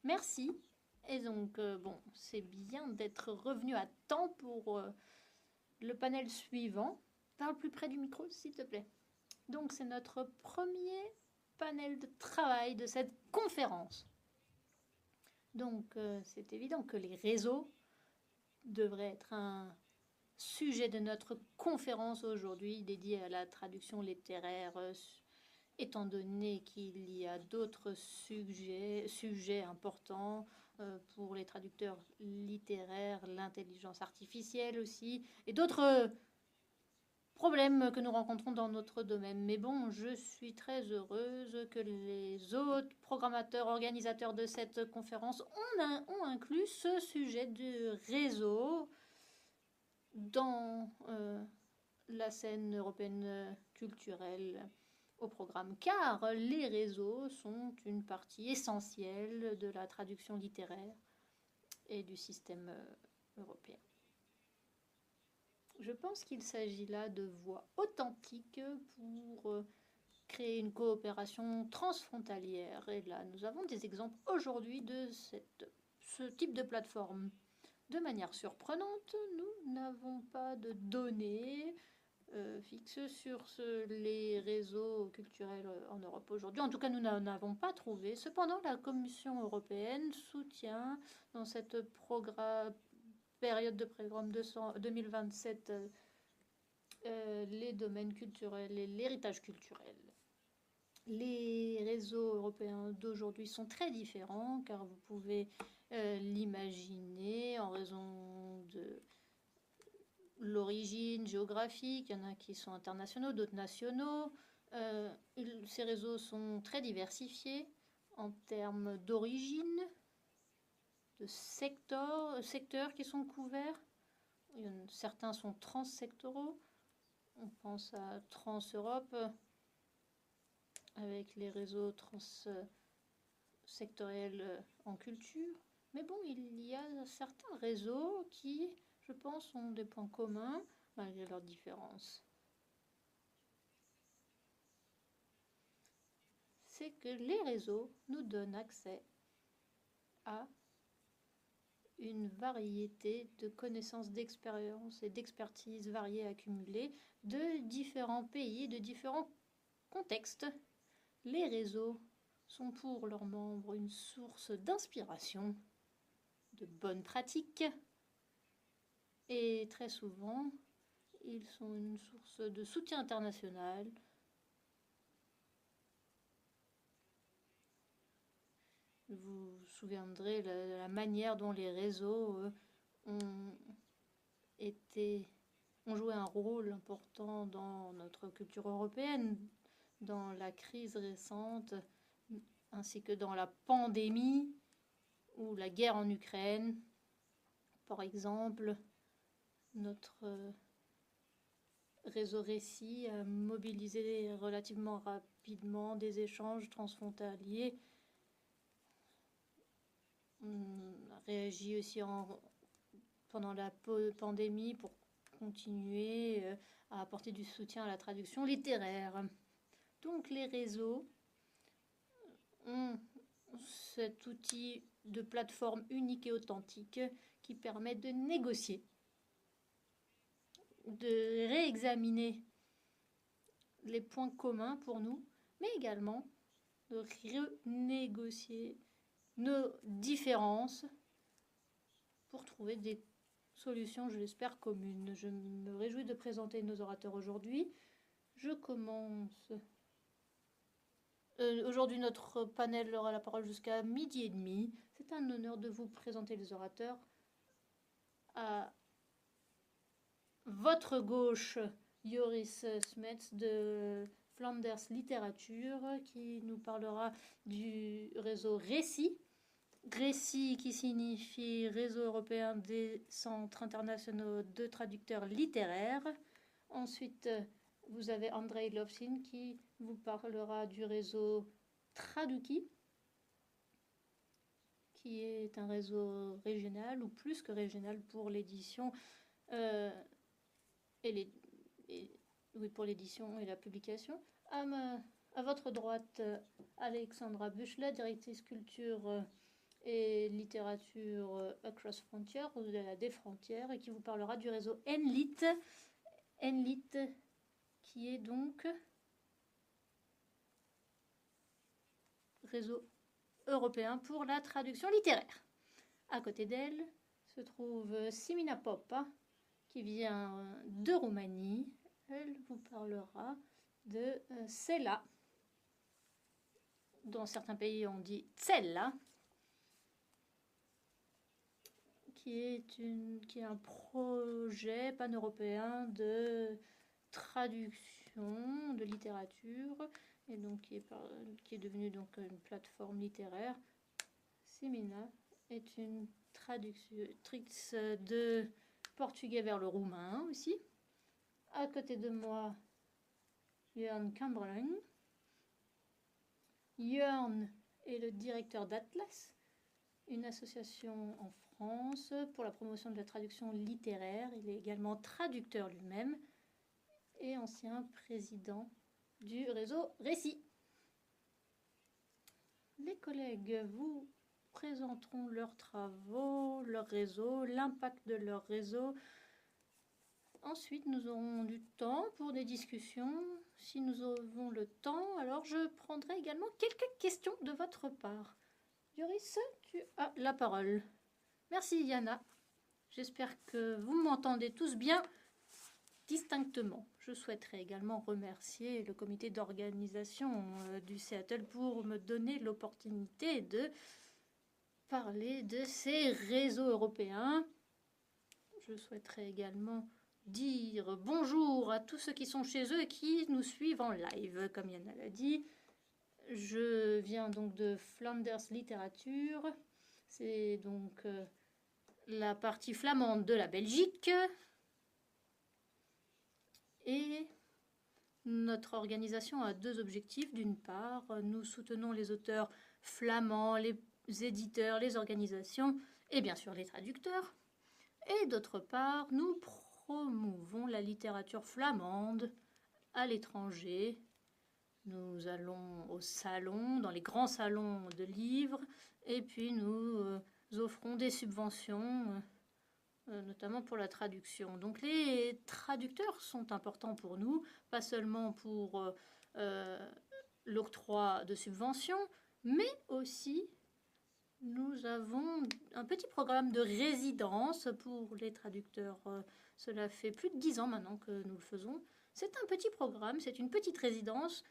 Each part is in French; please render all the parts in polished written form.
Merci. Et donc, bon, c'est bien d'être revenu à temps pour le panel suivant. Parle plus près du micro, s'il te plaît. Donc, c'est notre premier panel de travail de cette conférence. Donc, c'est évident que les réseaux devraient être un sujet de notre conférence aujourd'hui dédiée à la traduction littéraire, étant donné qu'il y a d'autres sujets importants pour les traducteurs littéraires, l'intelligence artificielle aussi, et d'autres problèmes que nous rencontrons dans notre domaine. Mais bon, je suis très heureuse que les autres programmateurs, organisateurs de cette conférence ont inclus ce sujet du réseau dans la scène européenne culturelle au programme, car les réseaux sont une partie essentielle de la traduction littéraire et du système européen. Je pense qu'il s'agit là de voies authentiques pour créer une coopération transfrontalière. Et là, nous avons des exemples aujourd'hui de ce type de plateforme. De manière surprenante, nous n'avons pas de données fixes sur les réseaux culturels en Europe aujourd'hui. En tout cas, nous n'en avons pas trouvé. Cependant, la Commission européenne soutient dans cette période de programme 2027 les domaines culturels et l'héritage culturel. Les réseaux européens d'aujourd'hui sont très différents car vous pouvez l'imaginer en raison de l'origine géographique. Il y en a qui sont internationaux, d'autres nationaux. Ces réseaux sont très diversifiés en termes d'origine, de secteurs qui sont couverts. Certains sont transsectoraux. On pense à Trans-Europe avec les réseaux transsectoriels en culture. Mais bon, il y a certains réseaux qui, je pense, ont des points communs malgré leurs différences. C'est que les réseaux nous donnent accès à une variété de connaissances, d'expériences et d'expertise variées accumulées de différents pays, de différents contextes. Les réseaux sont pour leurs membres une source d'inspiration, de bonnes pratiques, et très souvent, ils sont une source de soutien international. Vous vous souviendrez de la manière dont les réseaux ont joué un rôle important dans notre culture européenne, dans la crise récente, ainsi que dans la pandémie ou la guerre en Ukraine. Par exemple, notre réseau Récit a mobilisé relativement rapidement des échanges transfrontaliers. On a réagi aussi pendant la pandémie pour continuer à apporter du soutien à la traduction littéraire. Donc les réseaux ont cet outil de plateforme unique et authentique qui permet de négocier, de réexaminer les points communs pour nous, mais également de renégocier nos différences pour trouver des solutions, je l'espère, communes. Je me réjouis de présenter nos orateurs aujourd'hui. Je commence. Aujourd'hui, notre panel aura la parole jusqu'à 12h30. C'est un honneur de vous présenter les orateurs. À votre gauche, Joris Smets de Flanders Littérature qui nous parlera du réseau Récit. Récit qui signifie Réseau européen des centres internationaux de traducteurs littéraires. Ensuite, vous avez Andrei Lovsin qui vous parlera du réseau Traduki, qui est un réseau régional ou plus que régional pour l'édition pour l'édition et la publication. À votre droite, Alexandra Buchla, directrice culture et littérature across frontières, au-delà des frontières, et qui vous parlera du réseau NLIT. NLIT qui est donc réseau européen pour la traduction littéraire. À côté d'elle se trouve Simina Popa, qui vient de Roumanie. Elle vous parlera de Cella. Dans certains pays, on dit Tsella, qui est un projet pan-européen de traduction de littérature, et donc qui est devenu donc une plateforme littéraire. Simina est une traductrice de portugais vers le roumain aussi. À côté de moi, Jörn Kamberling. Jörn est le directeur d'Atlas, une association en France pour la promotion de la traduction littéraire. Il est également traducteur lui-même et ancien président du réseau Récit. Les collègues vous présenteront leurs travaux, leur réseau, l'impact de leur réseau. Ensuite, nous aurons du temps pour des discussions. Si nous avons le temps, alors je prendrai également quelques questions de votre part. Yoris, tu as la parole. Merci Yana. J'espère que vous m'entendez tous bien distinctement. Je souhaiterais également remercier le comité d'organisation du Seattle pour me donner l'opportunité de parler de ces réseaux européens. Je souhaiterais également dire bonjour à tous ceux qui sont chez eux et qui nous suivent en live, comme Yana l'a dit. Je viens donc de Flanders Littérature. C'est donc la partie flamande de la Belgique. Et notre organisation a deux objectifs. D'une part, nous soutenons les auteurs flamands, les éditeurs, les organisations et bien sûr les traducteurs. Et d'autre part, nous promouvons la littérature flamande à l'étranger. Nous allons au salon, dans les grands salons de livres, et puis nous offrons des subventions, notamment pour la traduction. Donc les traducteurs sont importants pour nous, pas seulement pour l'octroi de subventions, mais aussi nous avons un petit programme de résidence pour les traducteurs. Cela fait plus de 10 ans maintenant que nous le faisons. C'est un petit programme, c'est une petite résidence.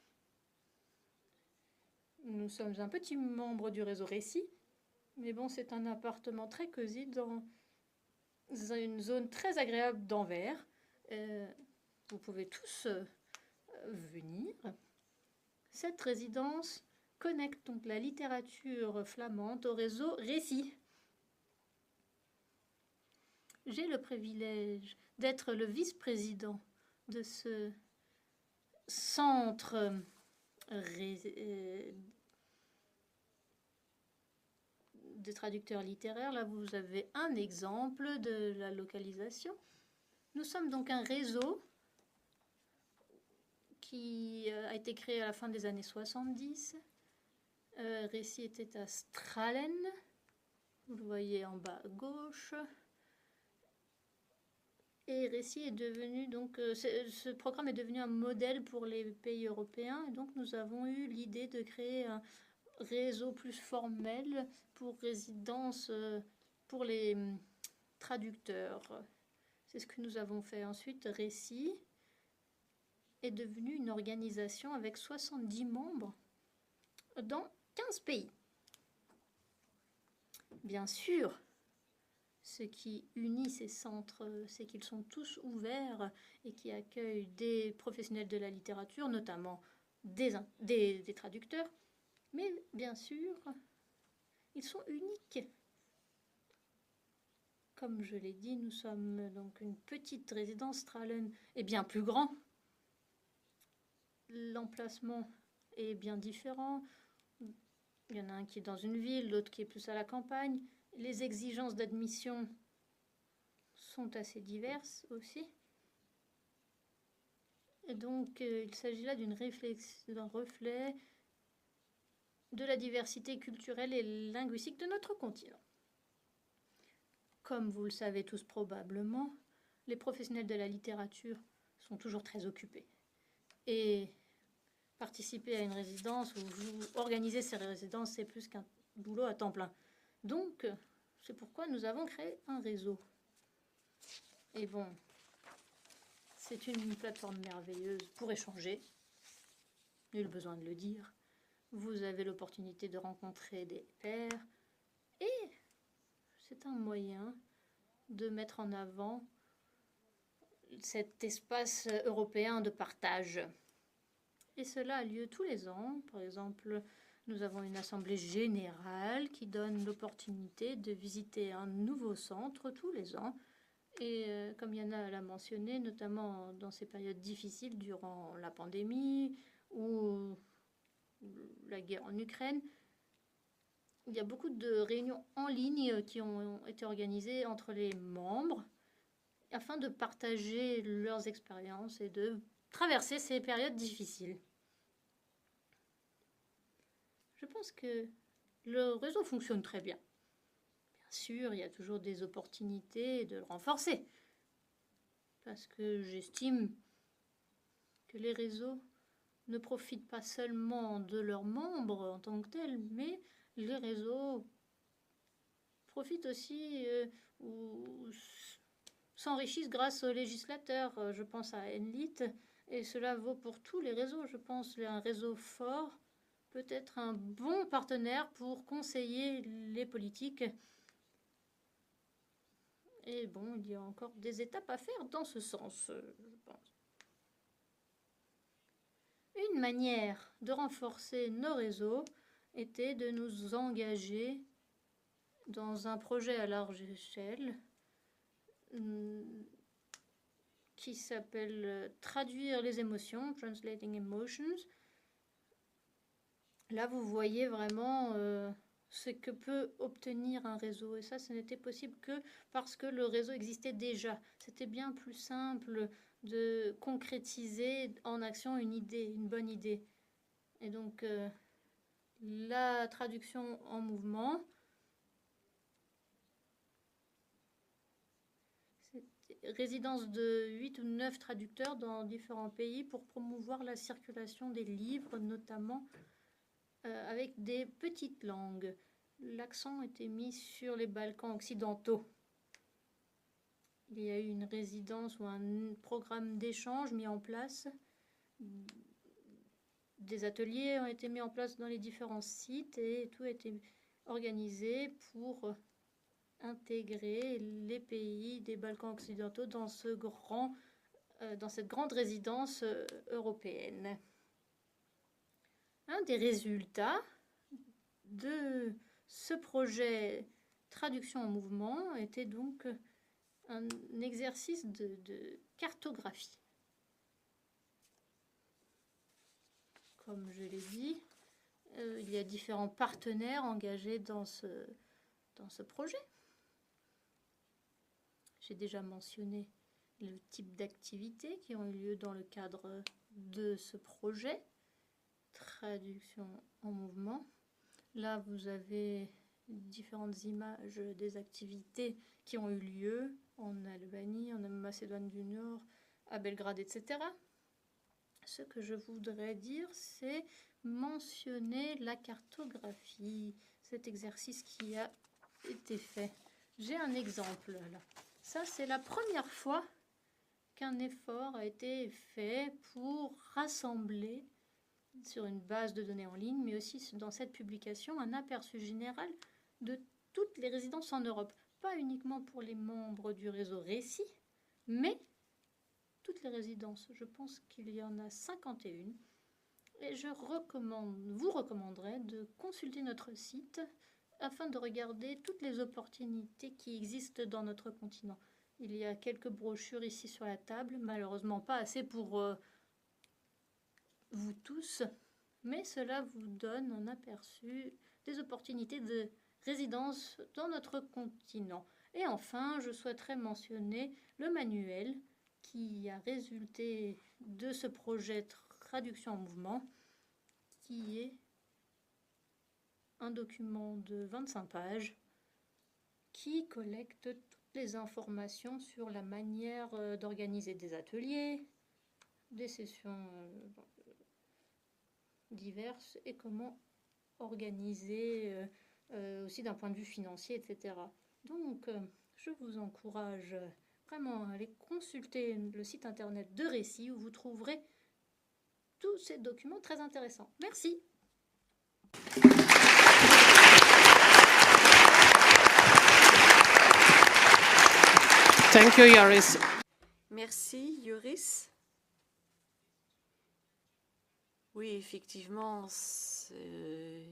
Nous sommes un petit membre du réseau Récit, mais bon, c'est un appartement très cosy dans une zone très agréable d'Anvers. Vous pouvez tous venir. Cette résidence connecte donc la littérature flamande au réseau Récit. J'ai le privilège d'être le vice-président de ce centre de traducteurs littéraires. Là, vous avez un exemple de la localisation. Nous sommes donc un réseau qui a été créé à la fin des années 70. Récit était à Stralen, vous le voyez en bas à gauche. Et Récit est devenu donc ce programme est devenu un modèle pour les pays européens. Et donc nous avons eu l'idée de créer un réseau plus formel pour résidence pour les traducteurs. C'est ce que nous avons fait. Ensuite, Récit est devenu une organisation avec 70 membres dans 15 pays. Bien sûr, ce qui unit ces centres, c'est qu'ils sont tous ouverts et qui accueillent des professionnels de la littérature, notamment des traducteurs. Mais bien sûr, ils sont uniques. Comme je l'ai dit, nous sommes donc une petite résidence. Stralen est bien plus grand. L'emplacement est bien différent. Il y en a un qui est dans une ville, l'autre qui est plus à la campagne. Les exigences d'admission sont assez diverses aussi. Et donc, il s'agit là d'un reflet de la diversité culturelle et linguistique de notre continent. Comme vous le savez tous probablement, les professionnels de la littérature sont toujours très occupés. Et participer à une résidence ou organiser ces résidences, c'est plus qu'un boulot à temps plein. Donc, c'est pourquoi nous avons créé un réseau. Et bon, c'est une plateforme merveilleuse pour échanger. Nul besoin de le dire. Vous avez l'opportunité de rencontrer des pairs. Et c'est un moyen de mettre en avant cet espace européen de partage. Et cela a lieu tous les ans. Par exemple, nous avons une assemblée générale qui donne l'opportunité de visiter un nouveau centre tous les ans. Et comme Yana l'a mentionné, notamment dans ces périodes difficiles durant la pandémie ou la guerre en Ukraine, il y a beaucoup de réunions en ligne qui ont été organisées entre les membres afin de partager leurs expériences et de traverser ces périodes difficiles. Je pense que le réseau fonctionne très bien. Bien sûr, il y a toujours des opportunités de le renforcer. Parce que j'estime que les réseaux ne profitent pas seulement de leurs membres en tant que tels, mais les réseaux profitent aussi ou s'enrichissent grâce aux législateurs. Je pense à Enlit, et cela vaut pour tous les réseaux. Je pense qu'un réseau fort peut être un bon partenaire pour conseiller les politiques. Et bon, il y a encore des étapes à faire dans ce sens, je pense. Une manière de renforcer nos réseaux était de nous engager dans un projet à large échelle qui s'appelle Traduire les émotions, Translating Emotions. Là, vous voyez vraiment ce que peut obtenir un réseau. Et ça, ce n'était possible que parce que le réseau existait déjà. C'était bien plus simple de concrétiser en action une idée, une bonne idée. Et donc, la traduction en mouvement, c'est résidence de 8 ou 9 traducteurs dans différents pays pour promouvoir la circulation des livres, notamment avec des petites langues. L'accent était mis sur les Balkans occidentaux. Il y a eu une résidence ou un programme d'échange mis en place. Des ateliers ont été mis en place dans les différents sites et tout a été organisé pour intégrer les pays des Balkans occidentaux dans cette grande résidence européenne. Un des résultats de ce projet Traduction en mouvement était donc un exercice de cartographie. Comme je l'ai dit, il y a différents partenaires engagés dans ce projet. J'ai déjà mentionné le type d'activités qui ont eu lieu dans le cadre de ce projet, Traduction en mouvement. Là, vous avez différentes images des activités qui ont eu lieu en Albanie, en Macédoine du Nord, à Belgrade, etc. Ce que je voudrais dire, c'est mentionner la cartographie, cet exercice qui a été fait. J'ai un exemple là. Ça, c'est la première fois qu'un effort a été fait pour rassembler sur une base de données en ligne, mais aussi dans cette publication, un aperçu général de toutes les résidences en Europe. Pas uniquement pour les membres du réseau Récit, mais toutes les résidences. Je pense qu'il y en a 51. Et je vous recommanderais de consulter notre site afin de regarder toutes les opportunités qui existent dans notre continent. Il y a quelques brochures ici sur la table, malheureusement pas assez pour vous tous, mais cela vous donne un aperçu des opportunités de résidence dans notre continent. Et enfin, je souhaiterais mentionner le manuel qui a résulté de ce projet Traduction en mouvement, qui est un document de 25 pages qui collecte toutes les informations sur la manière d'organiser des ateliers, des sessions diverses et comment organiser aussi d'un point de vue financier, etc. Donc, je vous encourage vraiment à aller consulter le site internet de Récit où vous trouverez tous ces documents très intéressants. Merci. Thank you, Joris. Merci, Joris. Oui, effectivement, c'est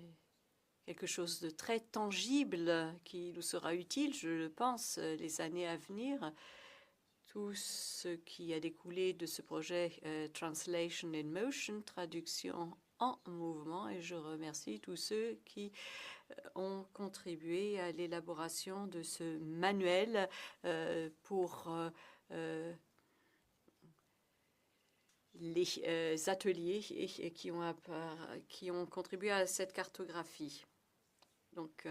quelque chose de très tangible qui nous sera utile, je le pense, les années à venir. Tout ce qui a découlé de ce projet Translation in Motion, traduction en mouvement, et je remercie tous ceux qui ont contribué à l'élaboration de ce manuel pour les ateliers et qui ont contribué à cette cartographie. Donc,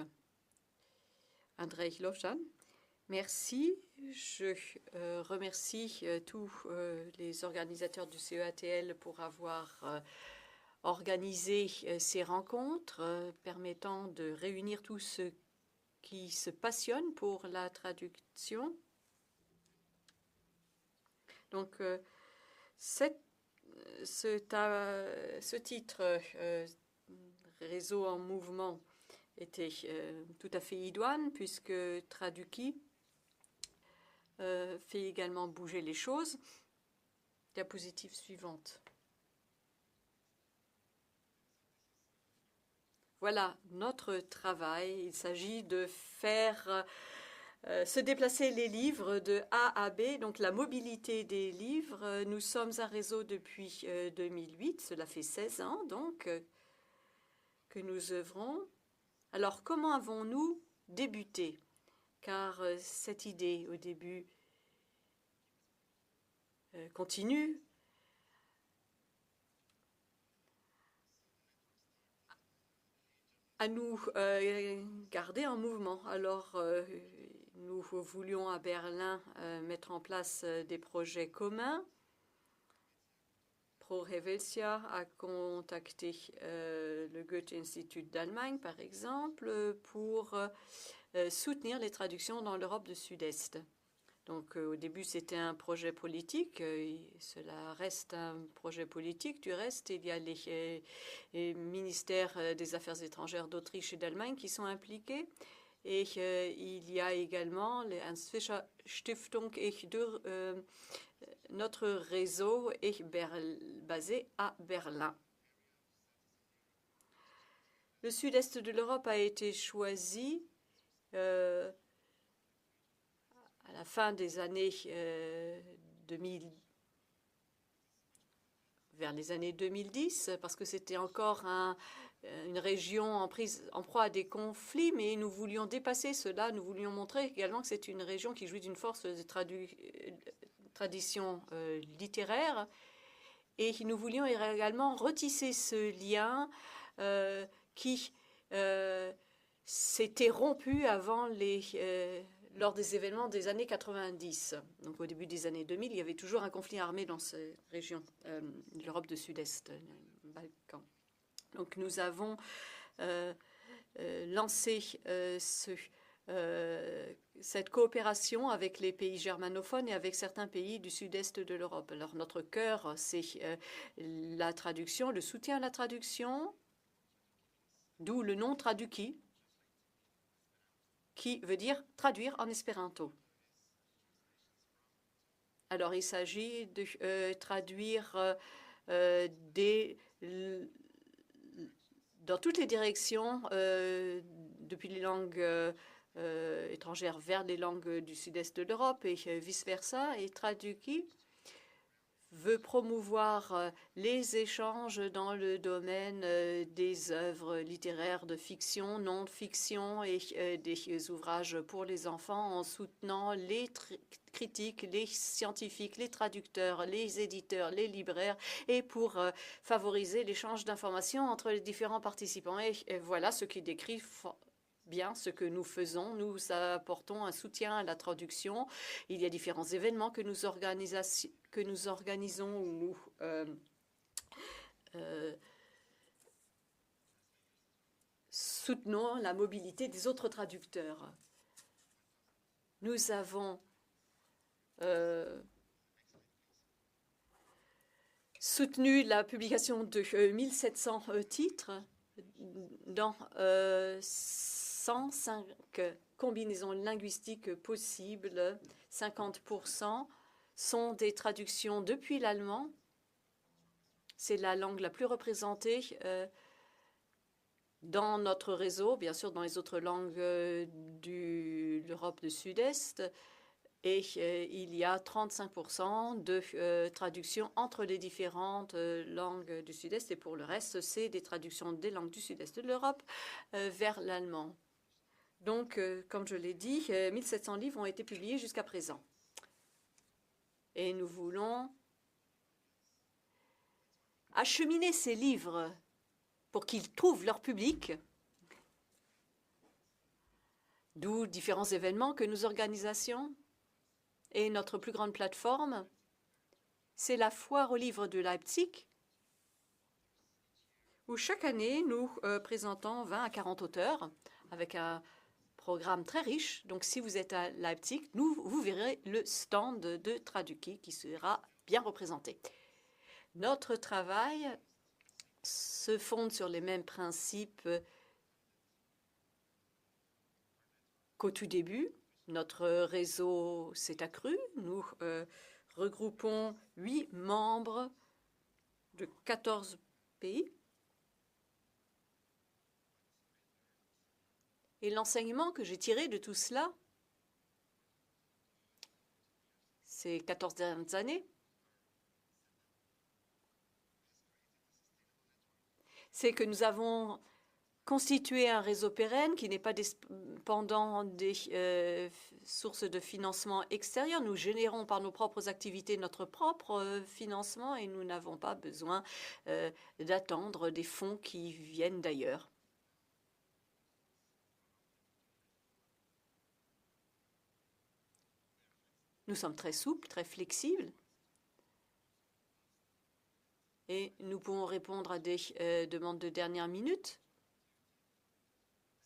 André Lojan, merci. Je remercie tous les organisateurs du CEATL pour avoir organisé ces rencontres permettant de réunir tous ceux qui se passionnent pour la traduction. Donc, ce titre, Réseau en mouvement, était tout à fait idoine puisque Traduki fait également bouger les choses. Diapositive suivante. Voilà notre travail. Il s'agit de faire se déplacer les livres de A à B, donc la mobilité des livres. Nous sommes un réseau depuis 2008, cela fait 16 ans donc que nous œuvrons. Alors comment avons-nous débuté? Car cette idée au début continue. À nous garder en mouvement. Alors, nous voulions à Berlin mettre en place des projets communs. Pro Helvetia a contacté le Goethe-Institut d'Allemagne, par exemple, pour soutenir les traductions dans l'Europe du Sud-Est. Donc au début c'était un projet politique, cela reste un projet politique. Du reste, il y a les ministères des Affaires étrangères d'Autriche et d'Allemagne qui sont impliqués. Et il y a également les Ernst Fischer Stiftung et notre réseau est basé à Berlin. Le sud-est de l'Europe a été choisi à la fin des années 2000, vers les années 2010, parce que c'était encore une région en proie à des conflits, mais nous voulions dépasser cela, nous voulions montrer également que c'est une région qui jouit d'une force de tradition littéraire, et nous voulions également retisser ce lien qui s'était rompu avant lors des événements des années 90. Donc au début des années 2000, il y avait toujours un conflit armé dans cette région, l'Europe du Sud-Est, le Balkan. Donc nous avons lancé cette coopération avec les pays germanophones et avec certains pays du sud-est de l'Europe. Alors notre cœur, c'est la traduction, le soutien à la traduction, d'où le nom Traduki, qui veut dire traduire en espéranto. Alors, il s'agit de traduire dans toutes les directions, depuis les langues étrangères vers les langues du sud-est de l'Europe et vice-versa. Et Traduki veut promouvoir les échanges dans le domaine des œuvres littéraires de fiction, non-fiction et des ouvrages pour les enfants en soutenant les critiques, les scientifiques, les traducteurs, les éditeurs, les libraires et pour favoriser l'échange d'informations entre les différents participants. Et voilà ce qui décrit bien ce que nous faisons. Nous apportons un soutien à la traduction. Il y a différents événements que nous organisons où nous soutenons la mobilité des autres traducteurs. Nous avons soutenu la publication de 1700 titres dans 105 combinaisons linguistiques possibles. 50% sont des traductions depuis l'allemand. C'est la langue la plus représentée dans notre réseau, bien sûr dans les autres langues de l'Europe du Sud-Est. Et il y a 35% de traductions entre les différentes langues du Sud-Est. Et pour le reste, c'est des traductions des langues du Sud-Est de l'Europe vers l'allemand. Donc, comme je l'ai dit, 1700 livres ont été publiés jusqu'à présent. Et nous voulons acheminer ces livres pour qu'ils trouvent leur public, d'où différents événements que nous organisons. Et notre plus grande plateforme, c'est la Foire aux livres de Leipzig, où chaque année, nous présentons 20 à 40 auteurs avec un programme très riche. Donc, si vous êtes à Leipzig, vous verrez le stand de Traduki qui sera bien représenté. Notre travail se fonde sur les mêmes principes qu'au tout début. Notre réseau s'est accru. Nous regroupons 8 membres de 14 pays. Et l'enseignement que j'ai tiré de tout cela, ces 14 dernières années, c'est que nous avons constitué un réseau pérenne qui n'est pas dépendant des sources de financement extérieures. Nous générons par nos propres activités notre propre financement et nous n'avons pas besoin d'attendre des fonds qui viennent d'ailleurs. Nous sommes très souples, très flexibles. Et nous pouvons répondre à des demandes de dernière minute.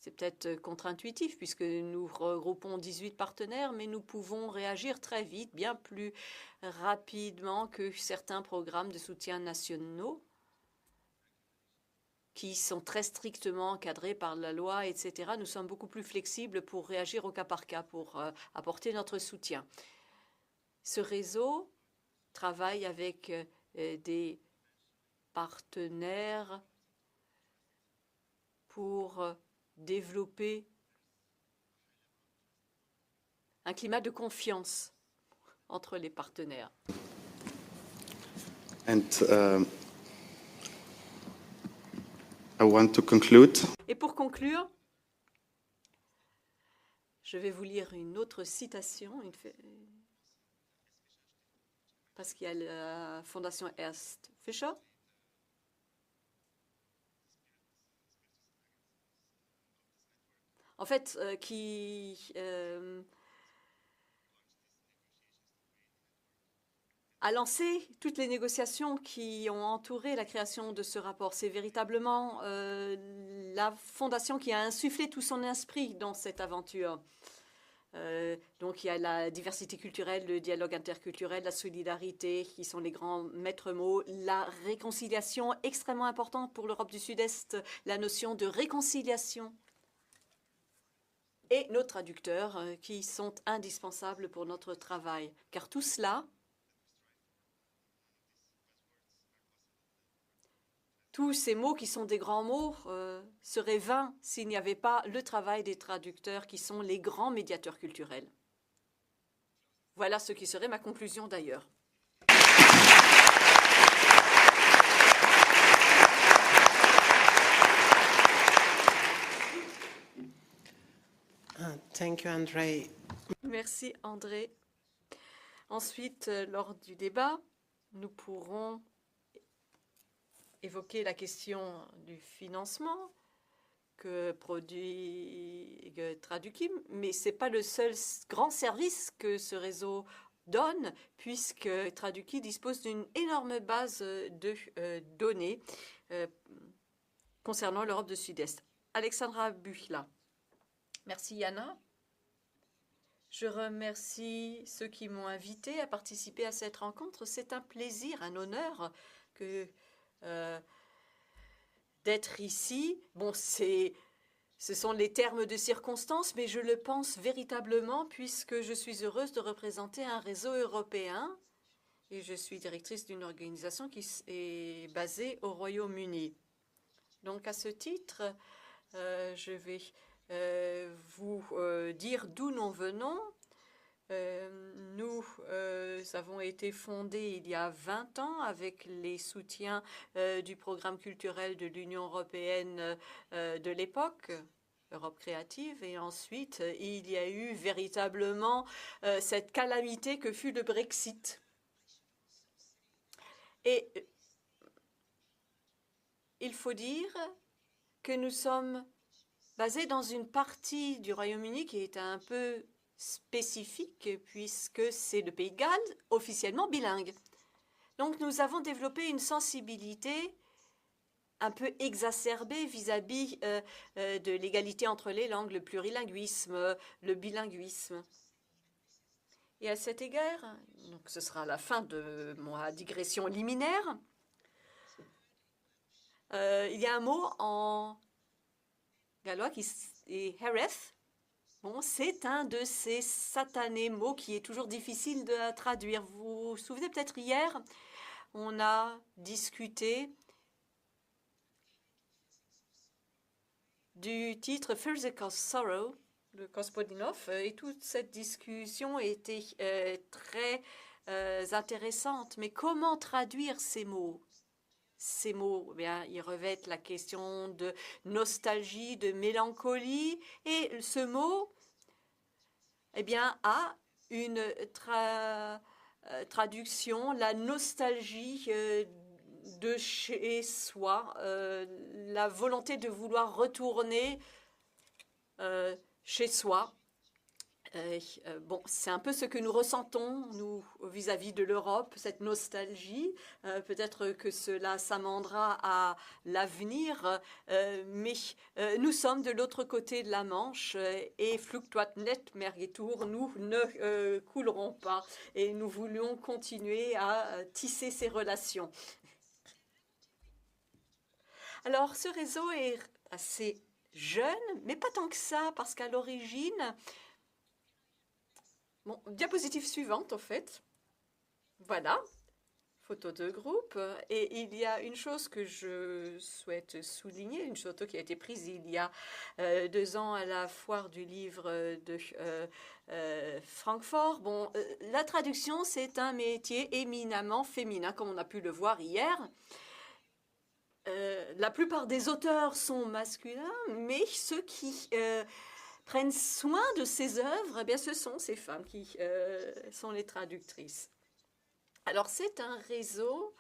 C'est peut-être contre-intuitif puisque nous regroupons 18 partenaires, mais nous pouvons réagir très vite, bien plus rapidement que certains programmes de soutien nationaux qui sont très strictement encadrés par la loi, etc. Nous sommes beaucoup plus flexibles pour réagir au cas par cas, pour apporter notre soutien. Ce réseau travaille avec des partenaires pour développer un climat de confiance entre les partenaires. And I want to conclude. Et pour conclure, je vais vous lire une autre citation, parce qu'il y a la Fondation Ernst Fischer. En fait, qui a lancé toutes les négociations qui ont entouré la création de ce rapport. C'est véritablement la fondation qui a insufflé tout son esprit dans cette aventure. Donc il y a la diversité culturelle, le dialogue interculturel, la solidarité qui sont les grands maîtres mots, la réconciliation extrêmement importante pour l'Europe du Sud-Est, la notion de réconciliation et nos traducteurs qui sont indispensables pour notre travail. Car tout cela, tous ces mots qui sont des grands mots seraient vains s'il n'y avait pas le travail des traducteurs qui sont les grands médiateurs culturels. Voilà ce qui serait ma conclusion d'ailleurs. Thank you, Andrei. Merci André. Ensuite, lors du débat, nous pourrons évoquer la question du financement que produit Tradukim, mais ce n'est pas le seul grand service que ce réseau donne, puisque Traduki dispose d'une énorme base de données concernant l'Europe du Sud-Est. Alexandra Buchla. Merci Yana. Je remercie ceux qui m'ont invité à participer à cette rencontre. C'est un plaisir, un honneur d'être ici. Bon, ce sont les termes de circonstance, mais je le pense véritablement puisque je suis heureuse de représenter un réseau européen et je suis directrice d'une organisation qui est basée au Royaume-Uni. Donc, à ce titre, je vais vous dire d'où nous venons. Nous avons été fondés il y a 20 ans avec les soutiens du programme culturel de l'Union européenne de l'époque, Europe créative, et ensuite il y a eu véritablement cette calamité que fut le Brexit. Et il faut dire que nous sommes basés dans une partie du Royaume-Uni qui est un peu spécifique puisque c'est le Pays de Galles officiellement bilingue. Donc nous avons développé une sensibilité un peu exacerbée vis-à-vis de l'égalité entre les langues, le plurilinguisme, le bilinguisme. Et à cet égard, donc ce sera la fin de ma digression liminaire, il y a un mot en gallois qui est hereth. Bon, c'est un de ces satanés mots qui est toujours difficile de traduire. Vous vous souvenez peut-être hier, on a discuté du titre Physical Sorrow de Gospodinov et toute cette discussion était très intéressante. Mais comment traduire ces mots? Ces mots, eh bien, ils revêtent la question de nostalgie, de mélancolie, et ce mot, eh bien, a une traduction, la nostalgie de chez soi, la volonté de vouloir retourner chez soi. Bon, c'est un peu ce que nous ressentons, nous, vis-à-vis de l'Europe, cette nostalgie. Peut-être que cela s'amendera à l'avenir, mais nous sommes de l'autre côté de la Manche et fluctuat net mergetur, nous ne coulerons pas et nous voulions continuer à tisser ces relations. Alors, ce réseau est assez jeune, mais pas tant que ça, parce qu'à l'origine, bon, diapositive suivante, en fait. Voilà, photo de groupe. Et il y a une chose que je souhaite souligner, une photo qui a été prise il y a 2 ans à la foire du livre de Francfort. Bon, la traduction, c'est un métier éminemment féminin, comme on a pu le voir hier. La plupart des auteurs sont masculins, mais ceux qui prennent soin de ces œuvres, eh bien, ce sont ces femmes qui sont les traductrices. Alors, c'est un réseau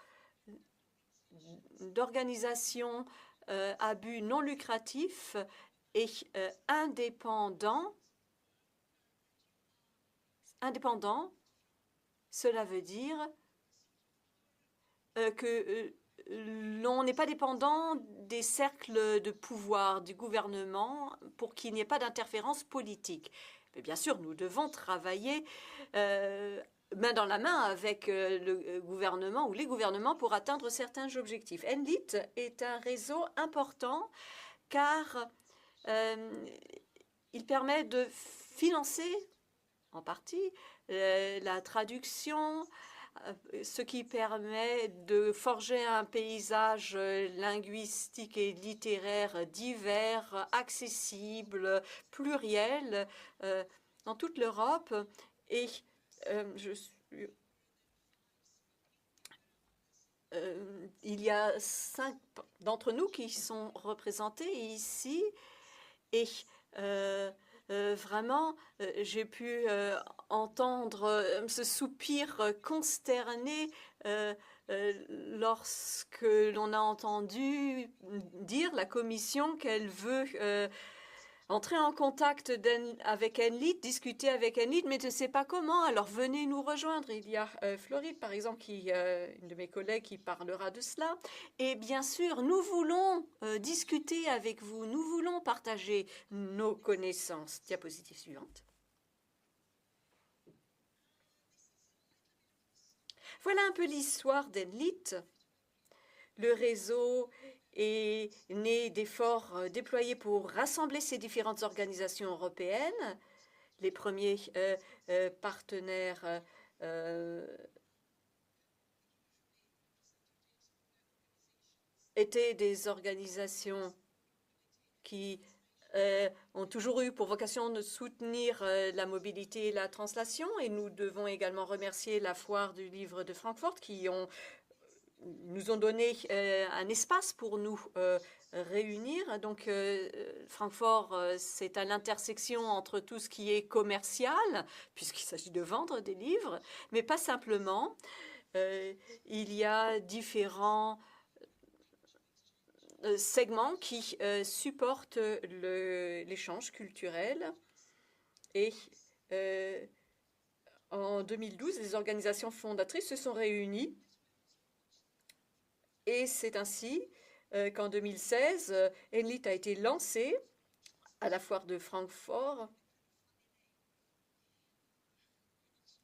d'organisations à but non lucratif et indépendant. Indépendant, cela veut dire que l'on n'est pas dépendant des cercles de pouvoir du gouvernement pour qu'il n'y ait pas d'interférence politique. Mais bien sûr, nous devons travailler main dans la main avec le gouvernement ou les gouvernements pour atteindre certains objectifs. NLIT est un réseau important car il permet de financer en partie la traduction, ce qui permet de forger un paysage linguistique et littéraire divers, accessible, pluriel dans toute l'Europe. Et il y a 5 d'entre nous qui sont représentés ici et vraiment, j'ai pu entendre ce soupir consterné lorsque l'on a entendu dire la Commission qu'elle veut entrer en contact avec Enlit, discuter avec Enlit, mais ne sait pas comment. Alors venez nous rejoindre. Il y a Floride, par exemple, une de mes collègues qui parlera de cela. Et bien sûr, nous voulons discuter avec vous. Nous voulons partager nos connaissances. Diapositive suivante. Voilà un peu l'histoire d'Enlit. Le réseau est né d'efforts déployés pour rassembler ces différentes organisations européennes. Les premiers partenaires étaient des organisations qui ont toujours eu pour vocation de soutenir la mobilité et la translation. Et nous devons également remercier la Foire du Livre de Francfort qui nous ont donné un espace pour nous réunir. Donc, Francfort, c'est à l'intersection entre tout ce qui est commercial, puisqu'il s'agit de vendre des livres, mais pas simplement. Il y a différents segments qui supportent l'échange culturel. Et en 2012, les organisations fondatrices se sont réunies. Et c'est ainsi qu'en 2016, Enlit a été lancé à la foire de Francfort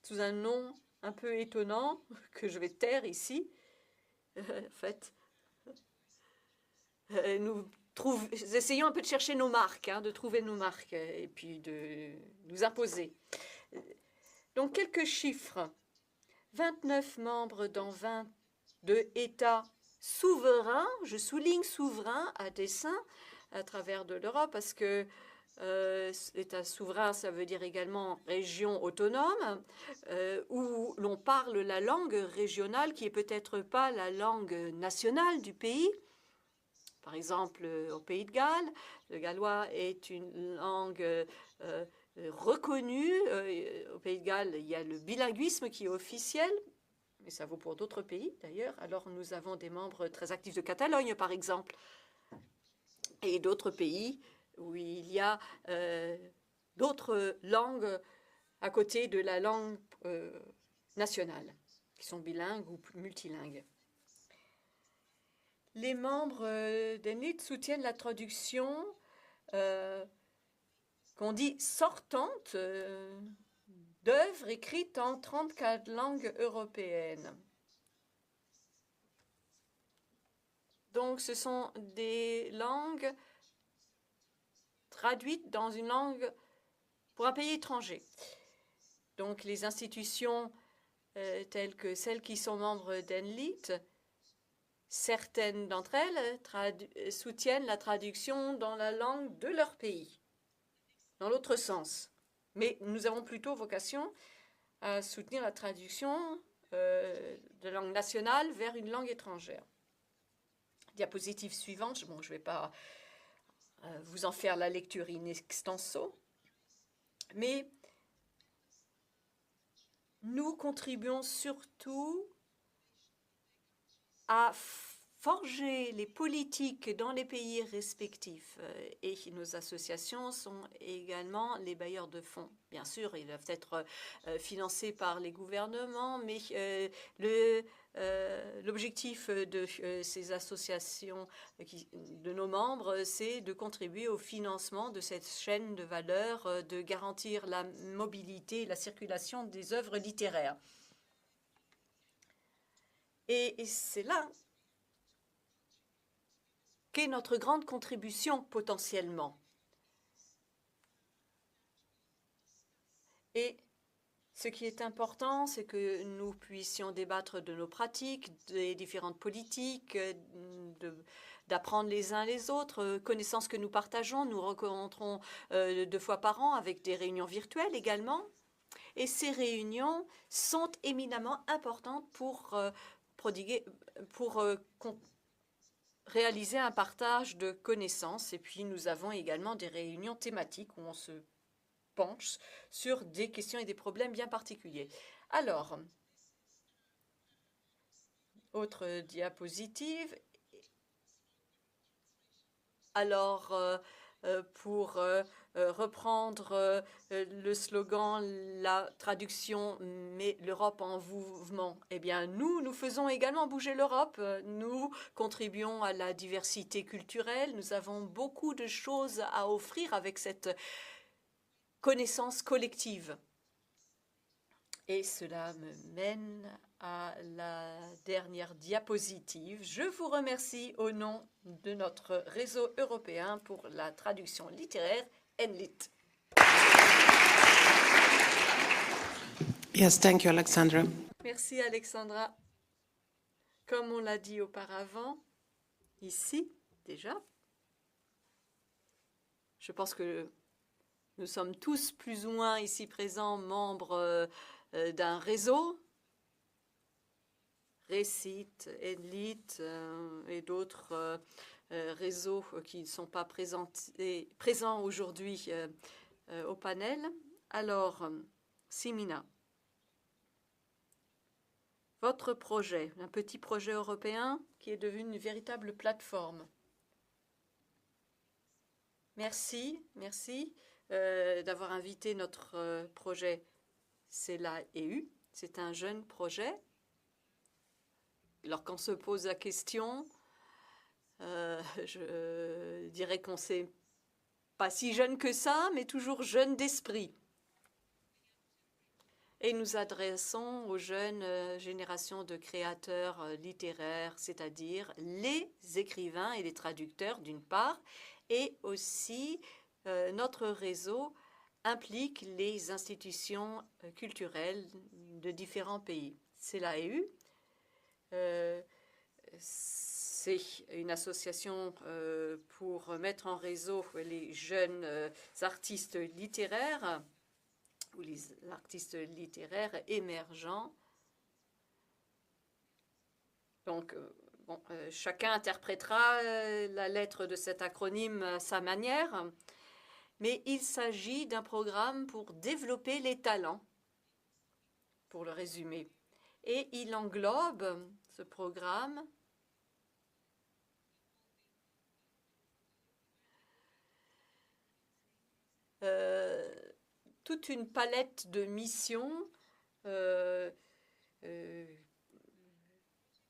sous un nom un peu étonnant que je vais taire ici. En fait, nous essayons un peu de chercher nos marques, de trouver nos marques et puis de nous imposer. Donc, quelques chiffres. 29 membres dans 22 États souverains, je souligne souverain à dessein, à travers de l'Europe, parce que État souverain, ça veut dire également région autonome, où l'on parle la langue régionale qui est peut-être pas la langue nationale du pays. Par exemple, au Pays de Galles, le gallois est une langue reconnue. Au Pays de Galles, il y a le bilinguisme qui est officiel, mais ça vaut pour d'autres pays d'ailleurs. Alors nous avons des membres très actifs de Catalogne, par exemple, et d'autres pays où il y a d'autres langues à côté de la langue nationale, qui sont bilingues ou multilingues. Les membres d'Enlit soutiennent la traduction qu'on dit sortante d'œuvres écrites en 34 langues européennes. Donc, ce sont des langues traduites dans une langue pour un pays étranger. Donc, les institutions telles que celles qui sont membres d'Enlit, certaines d'entre elles soutiennent la traduction dans la langue de leur pays, dans l'autre sens. Mais nous avons plutôt vocation à soutenir la traduction de langue nationale vers une langue étrangère. Diapositive suivante. Bon, je ne vais pas vous en faire la lecture in extenso, mais nous contribuons surtout à forger les politiques dans les pays respectifs. Et nos associations sont également les bailleurs de fonds. Bien sûr, ils doivent être financés par les gouvernements, mais l'objectif de ces associations, de nos membres, c'est de contribuer au financement de cette chaîne de valeur, de garantir la mobilité et la circulation des œuvres littéraires. Et c'est là qu'est notre grande contribution potentiellement. Et ce qui est important, c'est que nous puissions débattre de nos pratiques, des différentes politiques, d'apprendre les uns les autres, connaissances que nous partageons. Nous rencontrons 2 fois par an avec des réunions virtuelles également. Et ces réunions sont éminemment importantes pour réaliser un partage de connaissances. Et puis, nous avons également des réunions thématiques où on se penche sur des questions et des problèmes bien particuliers. Alors, autre diapositive. Alors, pour reprendre le slogan, la traduction, mais l'Europe en mouvement, eh bien, nous faisons également bouger l'Europe. Nous contribuons à la diversité culturelle. Nous avons beaucoup de choses à offrir avec cette connaissance collective. Et cela me mène à la dernière diapositive. Je vous remercie au nom de notre réseau européen pour la traduction littéraire ENLIT. Yes, thank you, Alexandra. Merci Alexandra. Comme on l'a dit auparavant, ici déjà, je pense que nous sommes tous plus ou moins ici présents membres d'un réseau, Récit, ENLIT et d'autres réseaux qui ne sont pas présents aujourd'hui au panel. Alors, Simina, votre projet, un petit projet européen qui est devenu une véritable plateforme. Merci d'avoir invité notre projet CELA EU. C'est un jeune projet. Alors quand se pose la question, je dirais qu'on n'est pas si jeune que ça, mais toujours jeune d'esprit. Et nous adressons aux jeunes générations de créateurs littéraires, c'est-à-dire les écrivains et les traducteurs d'une part, et aussi notre réseau implique les institutions culturelles de différents pays. CELA EU, c'est une association pour mettre en réseau les jeunes artistes littéraires ou les artistes littéraires émergents. Donc, chacun interprétera la lettre de cet acronyme à sa manière, mais il s'agit d'un programme pour développer les talents, pour le résumer. Et il englobe, ce programme, toute une palette de missions,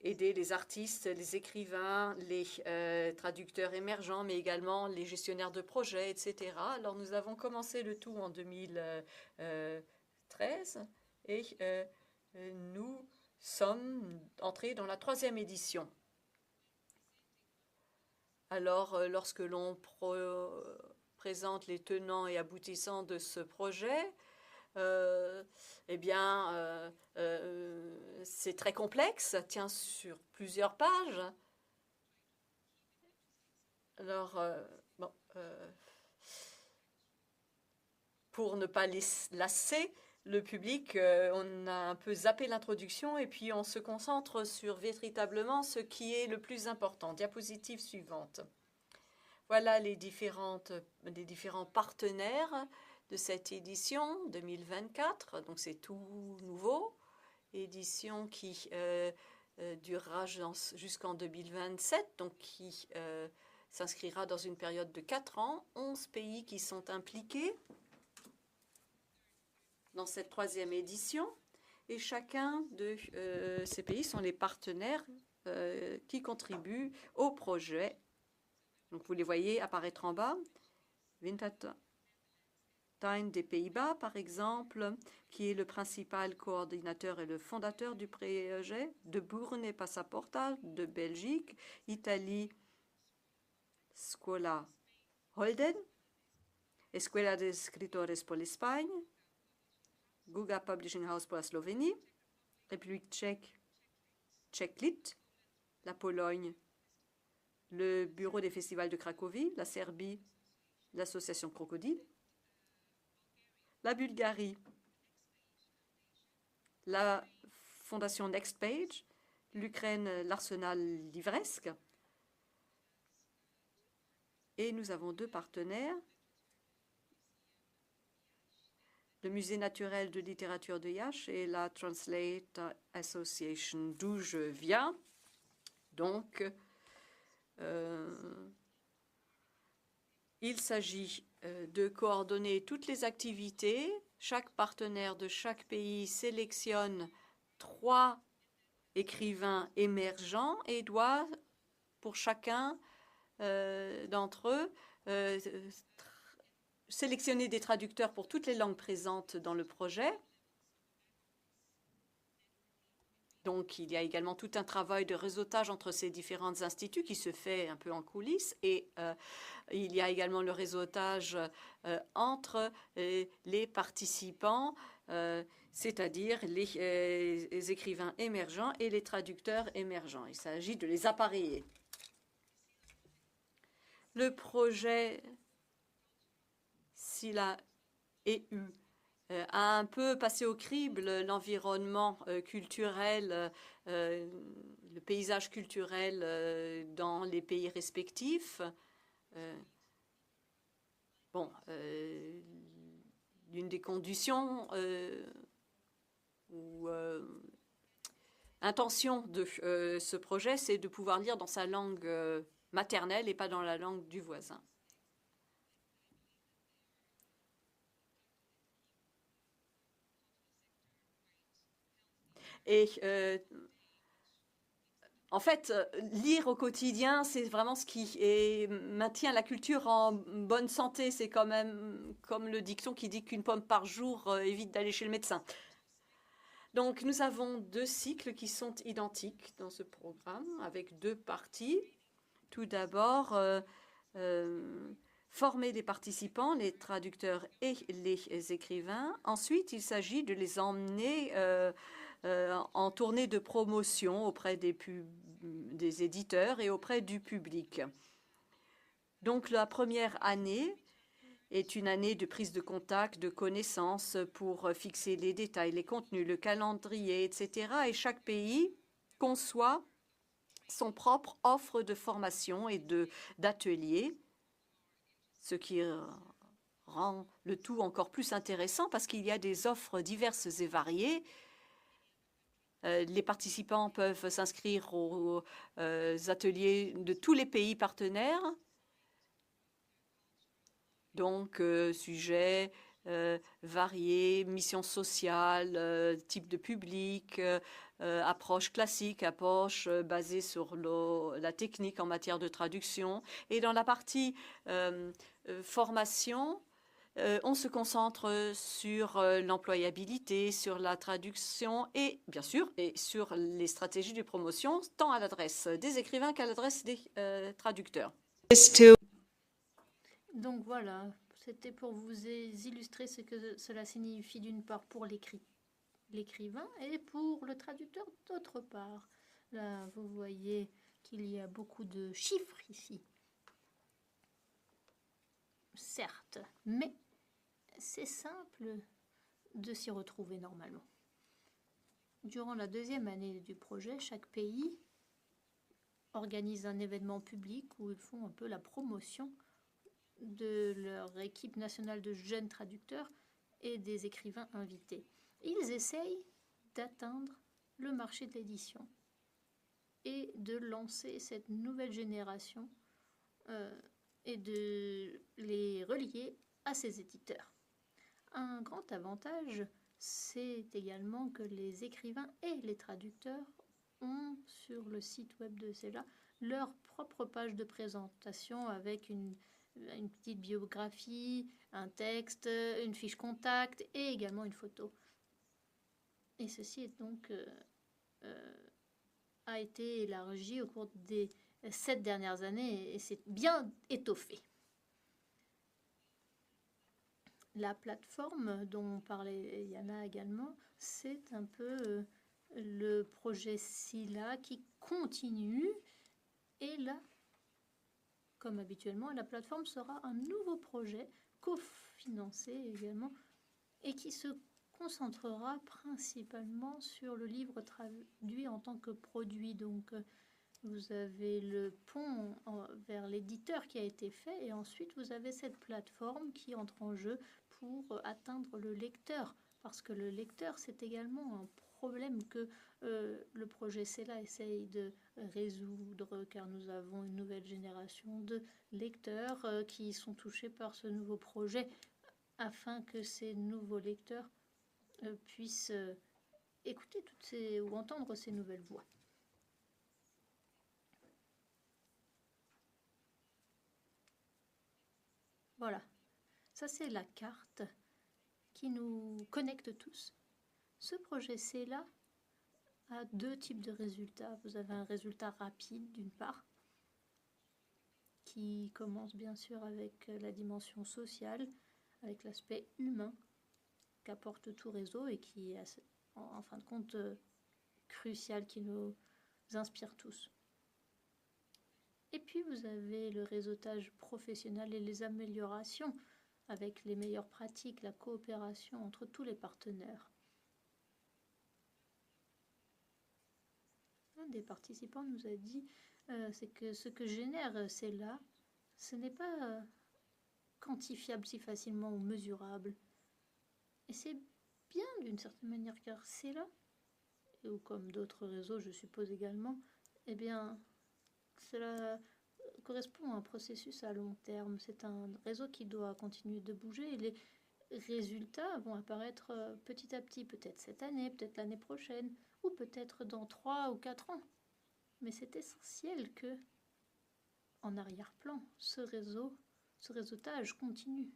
aider les artistes, les écrivains, les traducteurs émergents, mais également les gestionnaires de projets, etc. Alors nous avons commencé le tout en 2013 et nous sommes entrés dans la 3e édition. Alors lorsque l'on présente les tenants et aboutissants de ce projet, eh bien, c'est très complexe, ça tient sur plusieurs pages. Alors, pour ne pas lasser le public, on a un peu zappé l'introduction et puis on se concentre sur véritablement ce qui est le plus important. Diapositive suivante. Voilà les différents partenaires de cette édition 2024, donc c'est tout nouveau, édition qui durera jusqu'en 2027, donc qui s'inscrira dans une période de 4 ans, 11 pays qui sont impliqués dans cette 3e édition, et chacun de ces pays sont les partenaires qui contribuent au projet. Donc vous les voyez apparaître en bas. Wintertuin des Pays-Bas, par exemple, qui est le principal coordinateur et le fondateur du projet, de Bourne Passaporta, de Belgique, Italie, Scuola Holden, Escuela de Escritores pour l'Espagne, Guga Publishing House pour la Slovénie, République tchèque, Tchèque-Lit, la Pologne, le Bureau des festivals de Cracovie, la Serbie, l'association Crocodile, la Bulgarie, la fondation Next Page, l'Ukraine, l'Arsenal livresque. Et nous avons 2 partenaires, le Musée naturel de littérature de Iași et la Translate Association, d'où je viens. Donc, il s'agit de coordonner toutes les activités. Chaque partenaire de chaque pays sélectionne 3 écrivains émergents et doit, pour chacun d'entre eux, sélectionner des traducteurs pour toutes les langues présentes dans le projet. Donc, il y a également tout un travail de réseautage entre ces différents instituts qui se fait un peu en coulisses. Et il y a également le réseautage entre les participants, c'est-à-dire les écrivains émergents et les traducteurs émergents. Il s'agit de les appareiller. Le projet SILA EU a un peu passé au crible l'environnement culturel, le paysage culturel dans les pays respectifs. L'une des conditions ou intentions de ce projet, c'est de pouvoir lire dans sa langue maternelle et pas dans la langue du voisin. Et en fait, lire au quotidien, c'est vraiment ce qui maintient la culture en bonne santé. C'est quand même comme le dicton qui dit qu'une pomme par jour évite d'aller chez le médecin. Donc, nous avons 2 cycles qui sont identiques dans ce programme, avec 2 parties. Tout d'abord, former les participants, les traducteurs et les écrivains. Ensuite, il s'agit de les emmener en tournée de promotion auprès des éditeurs et auprès du public. Donc la première année est une année de prise de contact, de connaissances pour fixer les détails, les contenus, le calendrier, etc. Et chaque pays conçoit son propre offre de formation et d'ateliers, ce qui rend le tout encore plus intéressant parce qu'il y a des offres diverses et variées. Les participants peuvent s'inscrire aux ateliers de tous les pays partenaires. Donc, sujets variés, missions sociales, type de public, approche classique, approche basée sur la technique en matière de traduction. Et dans la partie formation, on se concentre sur l'employabilité, sur la traduction et bien sûr sur les stratégies de promotion, tant à l'adresse des écrivains qu'à l'adresse des traducteurs. Donc voilà, c'était pour vous illustrer ce que cela signifie d'une part pour l'écrivain et pour le traducteur d'autre part. Là, vous voyez qu'il y a beaucoup de chiffres ici. Certes, mais c'est simple de s'y retrouver normalement. Durant la 2e année du projet, chaque pays organise un événement public où ils font un peu la promotion de leur équipe nationale de jeunes traducteurs et des écrivains invités. Ils essayent d'atteindre le marché de l'édition et de lancer cette nouvelle génération et de les relier à ces éditeurs. Un grand avantage, c'est également que les écrivains et les traducteurs ont sur le site web de CELA leur propre page de présentation avec une petite biographie, un texte, une fiche contact et également une photo. Et ceci est donc a été élargi au cours des 7 dernières années et c'est bien étoffé. La plateforme dont parlait Yana également, c'est un peu le projet SILA qui continue. Et là, comme habituellement, la plateforme sera un nouveau projet cofinancé également et qui se concentrera principalement sur le livre traduit en tant que produit. Donc, vous avez le pont vers l'éditeur qui a été fait et ensuite vous avez cette plateforme qui entre en jeu pour atteindre le lecteur, parce que le lecteur, c'est également un problème que le projet CELA essaye de résoudre, car nous avons une nouvelle génération de lecteurs qui sont touchés par ce nouveau projet, afin que ces nouveaux lecteurs puissent écouter ou entendre ces nouvelles voix. Voilà, ça c'est la carte qui nous connecte tous. Ce projet CELA a deux types de résultats. Vous avez un résultat rapide d'une part, qui commence bien sûr avec la dimension sociale, avec l'aspect humain qu'apporte tout réseau et qui est en fin de compte crucial, qui nous inspire tous. Et puis vous avez le réseautage professionnel et les améliorations avec les meilleures pratiques, la coopération entre tous les partenaires. Un des participants nous a dit c'est que ce que génère CELA, ce n'est pas quantifiable si facilement ou mesurable. Et c'est bien d'une certaine manière, car CELA, ou comme d'autres réseaux je suppose également, eh bien cela correspond à un processus à long terme. C'est un réseau qui doit continuer de bouger et les résultats vont apparaître petit à petit, peut-être cette année, peut-être l'année prochaine, ou peut-être dans 3 ou 4 ans. Mais c'est essentiel que, en arrière-plan, ce réseautage continue,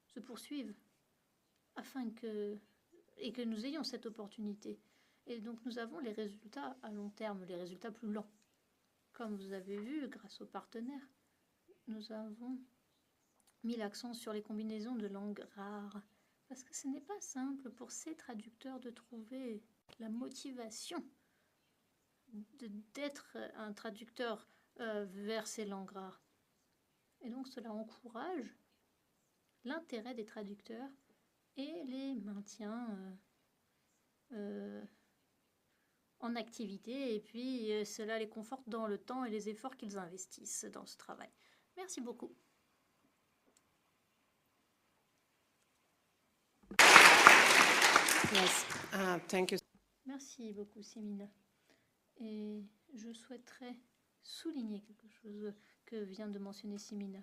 se poursuive, afin que nous ayons cette opportunité. Et donc nous avons les résultats à long terme, les résultats plus lents. Comme vous avez vu, grâce aux partenaires, nous avons mis l'accent sur les combinaisons de langues rares. Parce que ce n'est pas simple pour ces traducteurs de trouver la motivation d'être un traducteur vers ces langues rares. Et donc cela encourage l'intérêt des traducteurs et les maintient en activité, et puis cela les conforte dans le temps et les efforts qu'ils investissent dans ce travail. Merci beaucoup. Yes, thank you. Merci beaucoup, Simina. Et je souhaiterais souligner quelque chose que vient de mentionner Simina.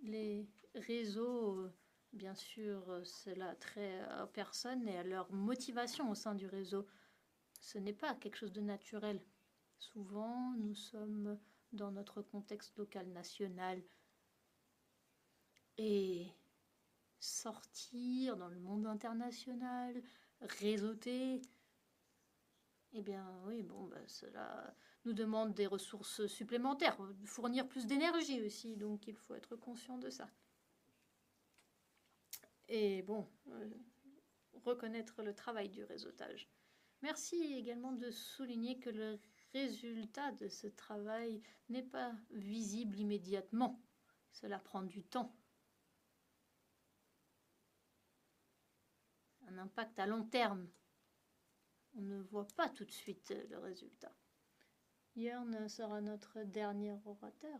Les réseaux, bien sûr, cela a trait aux personnes et à leur motivation au sein du réseau. Ce n'est pas quelque chose de naturel. Souvent, nous sommes dans notre contexte local national. Et sortir dans le monde international, réseauter, eh bien oui, cela nous demande des ressources supplémentaires, fournir plus d'énergie aussi, donc il faut être conscient de ça. Et reconnaître le travail du réseautage. Merci également de souligner que le résultat de ce travail n'est pas visible immédiatement. Cela prend du temps. Un impact à long terme. On ne voit pas tout de suite le résultat. Jörn sera notre dernier orateur.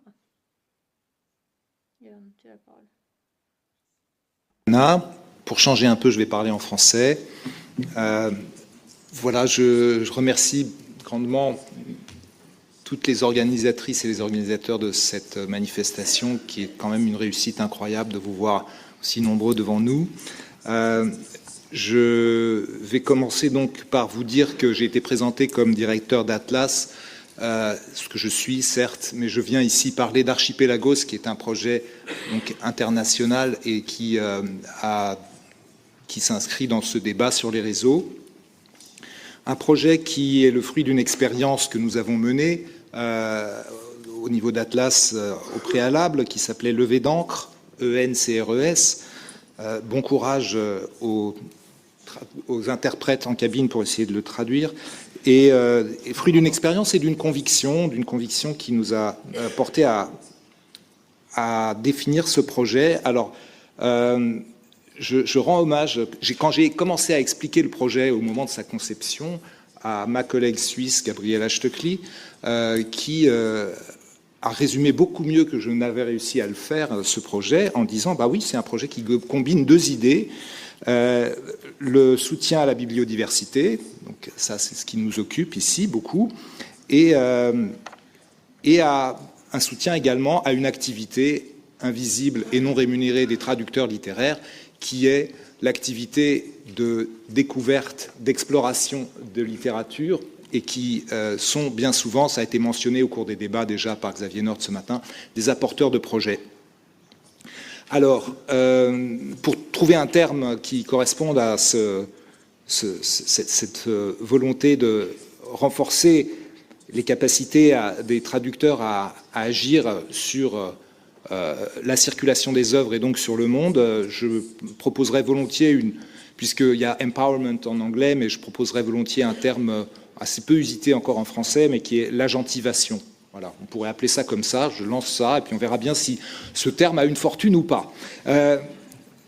Jörn, tu as la parole. Pour changer un peu, je vais parler en français. Voilà, je remercie grandement toutes les organisatrices et les organisateurs de cette manifestation, qui est quand même une réussite incroyable de vous voir aussi nombreux devant nous. Je vais commencer donc par vous dire que j'ai été présenté comme directeur d'Atlas, ce que je suis certes, mais je viens ici parler d'Archipelagos, qui est un projet donc international et qui s'inscrit dans ce débat sur les réseaux. Un projet qui est le fruit d'une expérience que nous avons menée au niveau d'Atlas au préalable, qui s'appelait Levée d'encre, ENCRES. Bon courage aux interprètes en cabine pour essayer de le traduire. Et fruit d'une expérience et d'une conviction qui nous a porté à définir ce projet. Alors, je rends hommage, quand j'ai commencé à expliquer le projet au moment de sa conception, à ma collègue suisse, Gabriela Stöckli, qui a a résumé beaucoup mieux que je n'avais réussi à le faire ce projet en disant bah oui, c'est un projet qui combine deux idées, le soutien à la biodiversité, donc ça c'est ce qui nous occupe ici beaucoup, et à un soutien également à une activité invisible et non rémunérée des traducteurs littéraires qui est l'activité de découverte, d'exploration de littérature et qui sont bien souvent, ça a été mentionné au cours des débats déjà par Xavier Nord ce matin, des apporteurs de projets. Alors, pour trouver un terme qui corresponde à cette volonté de renforcer les capacités des traducteurs à agir sur la circulation des œuvres et donc sur le monde, je proposerais volontiers puisqu'il y a empowerment en anglais, mais je proposerais volontiers un terme assez peu usité encore en français, mais qui est l'agentivation. Voilà, on pourrait appeler ça comme ça, je lance ça, et puis on verra bien si ce terme a une fortune ou pas.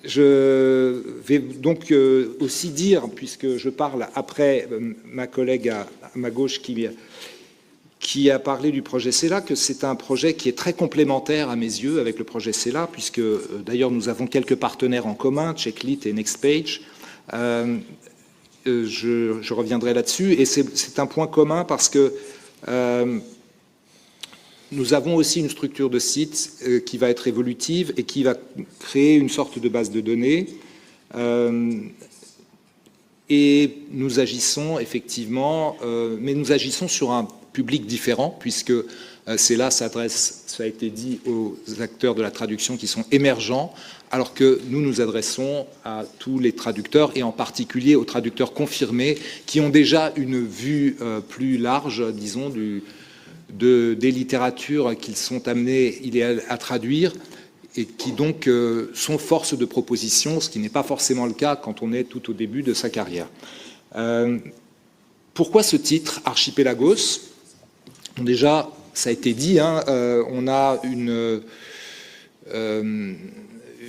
Je vais donc aussi dire, puisque je parle après ma collègue à ma gauche qui a parlé du projet CELA, que c'est un projet qui est très complémentaire à mes yeux avec le projet CELA, puisque d'ailleurs nous avons quelques partenaires en commun, Checklit et Nextpage. Je reviendrai là-dessus, et c'est un point commun parce que nous avons aussi une structure de site qui va être évolutive et qui va créer une sorte de base de données. Et nous agissons effectivement, mais nous agissons sur un public différent, puisque CELA s'adresse, ça a été dit, aux acteurs de la traduction qui sont émergents, alors que nous nous adressons à tous les traducteurs, et en particulier aux traducteurs confirmés, qui ont déjà une vue plus large, disons, des littératures qu'ils sont amenés à traduire, et qui donc sont force de proposition, ce qui n'est pas forcément le cas quand on est tout au début de sa carrière. Pourquoi ce titre, Archipelagos? Déjà, ça a été dit, hein, on a une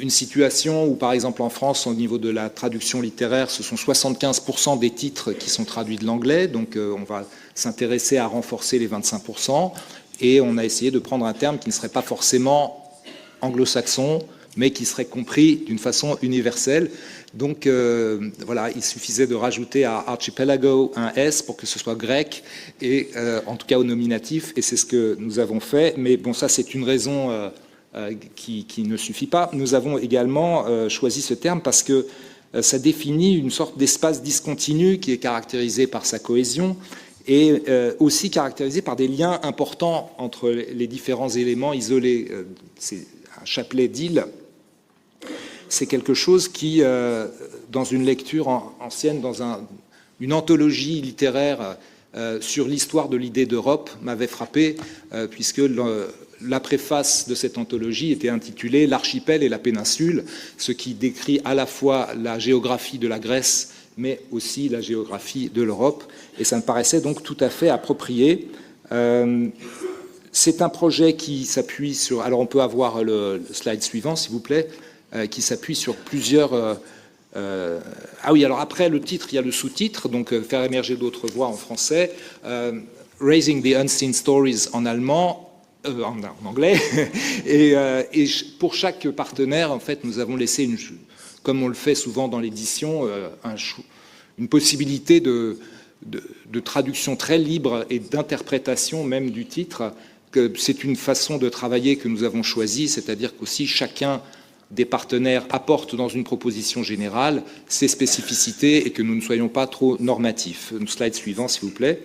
situation où, par exemple, en France, au niveau de la traduction littéraire, ce sont 75% des titres qui sont traduits de l'anglais, donc on va s'intéresser à renforcer les 25%, et on a essayé de prendre un terme qui ne serait pas forcément anglo-saxon, mais qui serait compris d'une façon universelle. Donc voilà, il suffisait de rajouter à archipelago un S pour que ce soit grec, et en tout cas au nominatif, et c'est ce que nous avons fait. Mais bon, ça c'est une raison qui ne suffit pas. Nous avons également choisi ce terme parce que ça définit une sorte d'espace discontinu qui est caractérisé par sa cohésion et aussi caractérisé par des liens importants entre les différents éléments isolés. C'est un chapelet d'îles. C'est quelque chose qui, dans une lecture ancienne, dans une anthologie littéraire sur l'histoire de l'idée d'Europe, m'avait frappé, puisque la préface de cette anthologie était intitulée « L'archipel et la péninsule », ce qui décrit à la fois la géographie de la Grèce, mais aussi la géographie de l'Europe. Et ça me paraissait donc tout à fait approprié. C'est un projet qui s'appuie sur... Alors on peut avoir le slide suivant, s'il vous plaît, qui s'appuie sur plusieurs... Ah oui, alors après le titre, il y a le sous-titre, donc « Faire émerger d'autres voix » en français, « Raising the Unseen Stories » en allemand, en anglais, et pour chaque partenaire, en fait, nous avons laissé, comme on le fait souvent dans l'édition, une possibilité de traduction très libre et d'interprétation même du titre. C'est une façon de travailler que nous avons choisie, c'est-à-dire qu'aussi chacun des partenaires apporte dans une proposition générale ses spécificités et que nous ne soyons pas trop normatifs. Slide suivant, s'il vous plaît.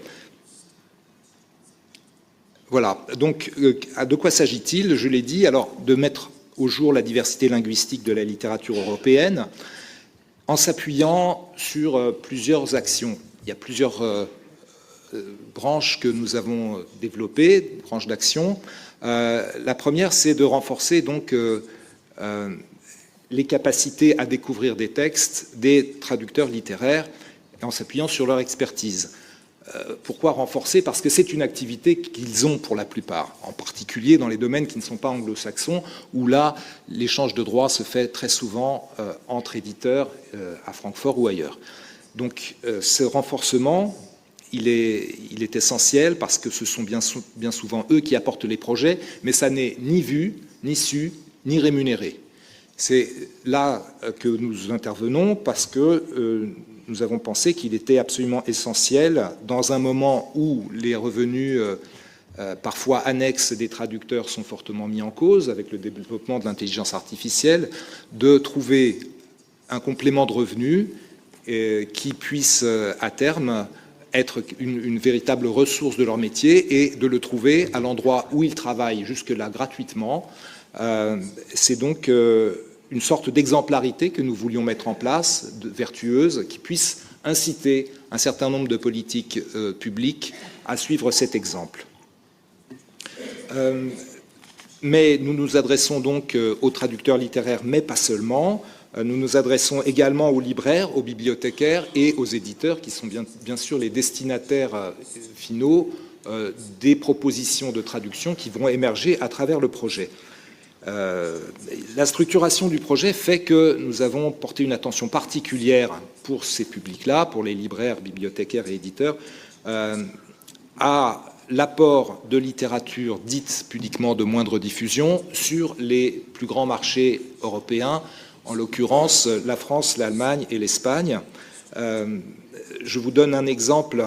Voilà, donc de quoi s'agit-il? Je l'ai dit, alors de mettre au jour la diversité linguistique de la littérature européenne en s'appuyant sur plusieurs actions. Il y a plusieurs branches que nous avons développées, branches d'action. La première, c'est de renforcer donc les capacités à découvrir des textes des traducteurs littéraires en s'appuyant sur leur expertise. Pourquoi renforcer? Parce que c'est une activité qu'ils ont pour la plupart, en particulier dans les domaines qui ne sont pas anglo-saxons, où là, l'échange de droits se fait très souvent entre éditeurs à Francfort ou ailleurs. Donc ce renforcement, il est essentiel parce que ce sont bien souvent eux qui apportent les projets, mais ça n'est ni vu, ni su, ni rémunéré. C'est là que nous intervenons parce que nous avons pensé qu'il était absolument essentiel, dans un moment où les revenus parfois annexes des traducteurs sont fortement mis en cause avec le développement de l'intelligence artificielle, de trouver un complément de revenus qui puisse à terme être une véritable ressource de leur métier et de le trouver à l'endroit où ils travaillent jusque-là gratuitement. C'est donc une sorte d'exemplarité que nous voulions mettre en place, vertueuse, qui puisse inciter un certain nombre de politiques publiques à suivre cet exemple. Mais nous nous adressons donc aux traducteurs littéraires, mais pas seulement. Nous nous adressons également aux libraires, aux bibliothécaires et aux éditeurs, qui sont bien sûr les destinataires finaux des propositions de traduction qui vont émerger à travers le projet. La structuration du projet fait que nous avons porté une attention particulière pour ces publics-là, pour les libraires, bibliothécaires et éditeurs, à l'apport de littérature dite pudiquement de moindre diffusion sur les plus grands marchés européens, en l'occurrence la France, l'Allemagne et l'Espagne. Je vous donne un exemple.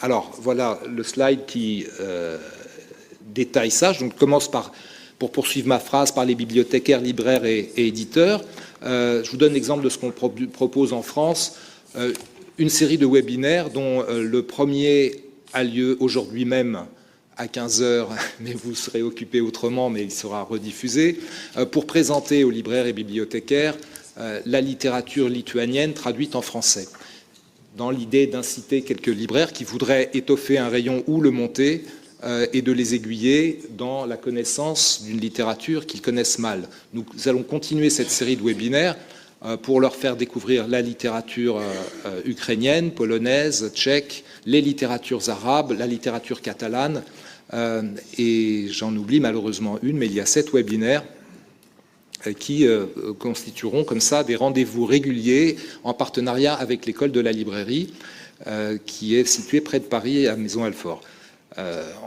Alors voilà le slide qui détaille ça. Je commence pour poursuivre ma phrase, par les bibliothécaires, libraires et éditeurs. Je vous donne l'exemple de ce qu'on propose en France. Une série de webinaires dont le premier a lieu aujourd'hui même à 15h, mais vous serez occupé autrement, mais il sera rediffusé, pour présenter aux libraires et bibliothécaires la littérature lituanienne traduite en français, dans l'idée d'inciter quelques libraires qui voudraient étoffer un rayon ou le monter et de les aiguiller dans la connaissance d'une littérature qu'ils connaissent mal. Nous allons continuer cette série de webinaires pour leur faire découvrir la littérature ukrainienne, polonaise, tchèque, les littératures arabes, la littérature catalane, et j'en oublie malheureusement une, mais il y a 7 webinaires qui constitueront comme ça des rendez-vous réguliers en partenariat avec l'école de la librairie qui est située près de Paris à Maison-Alfort.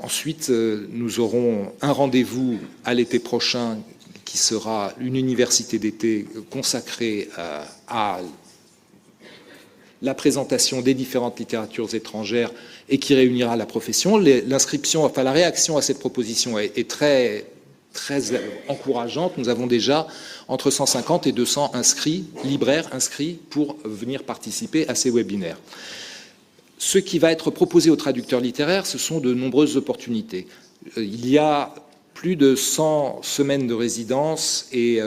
Ensuite, nous aurons un rendez-vous à l'été prochain qui sera une université d'été consacrée à la présentation des différentes littératures étrangères et qui réunira la profession. L'inscription, enfin la réaction à cette proposition est très encourageante. Nous avons déjà entre 150 et 200 libraires inscrits pour venir participer à ces webinaires. Ce qui va être proposé aux traducteurs littéraires, ce sont de nombreuses opportunités. Il y a plus de 100 semaines de résidence et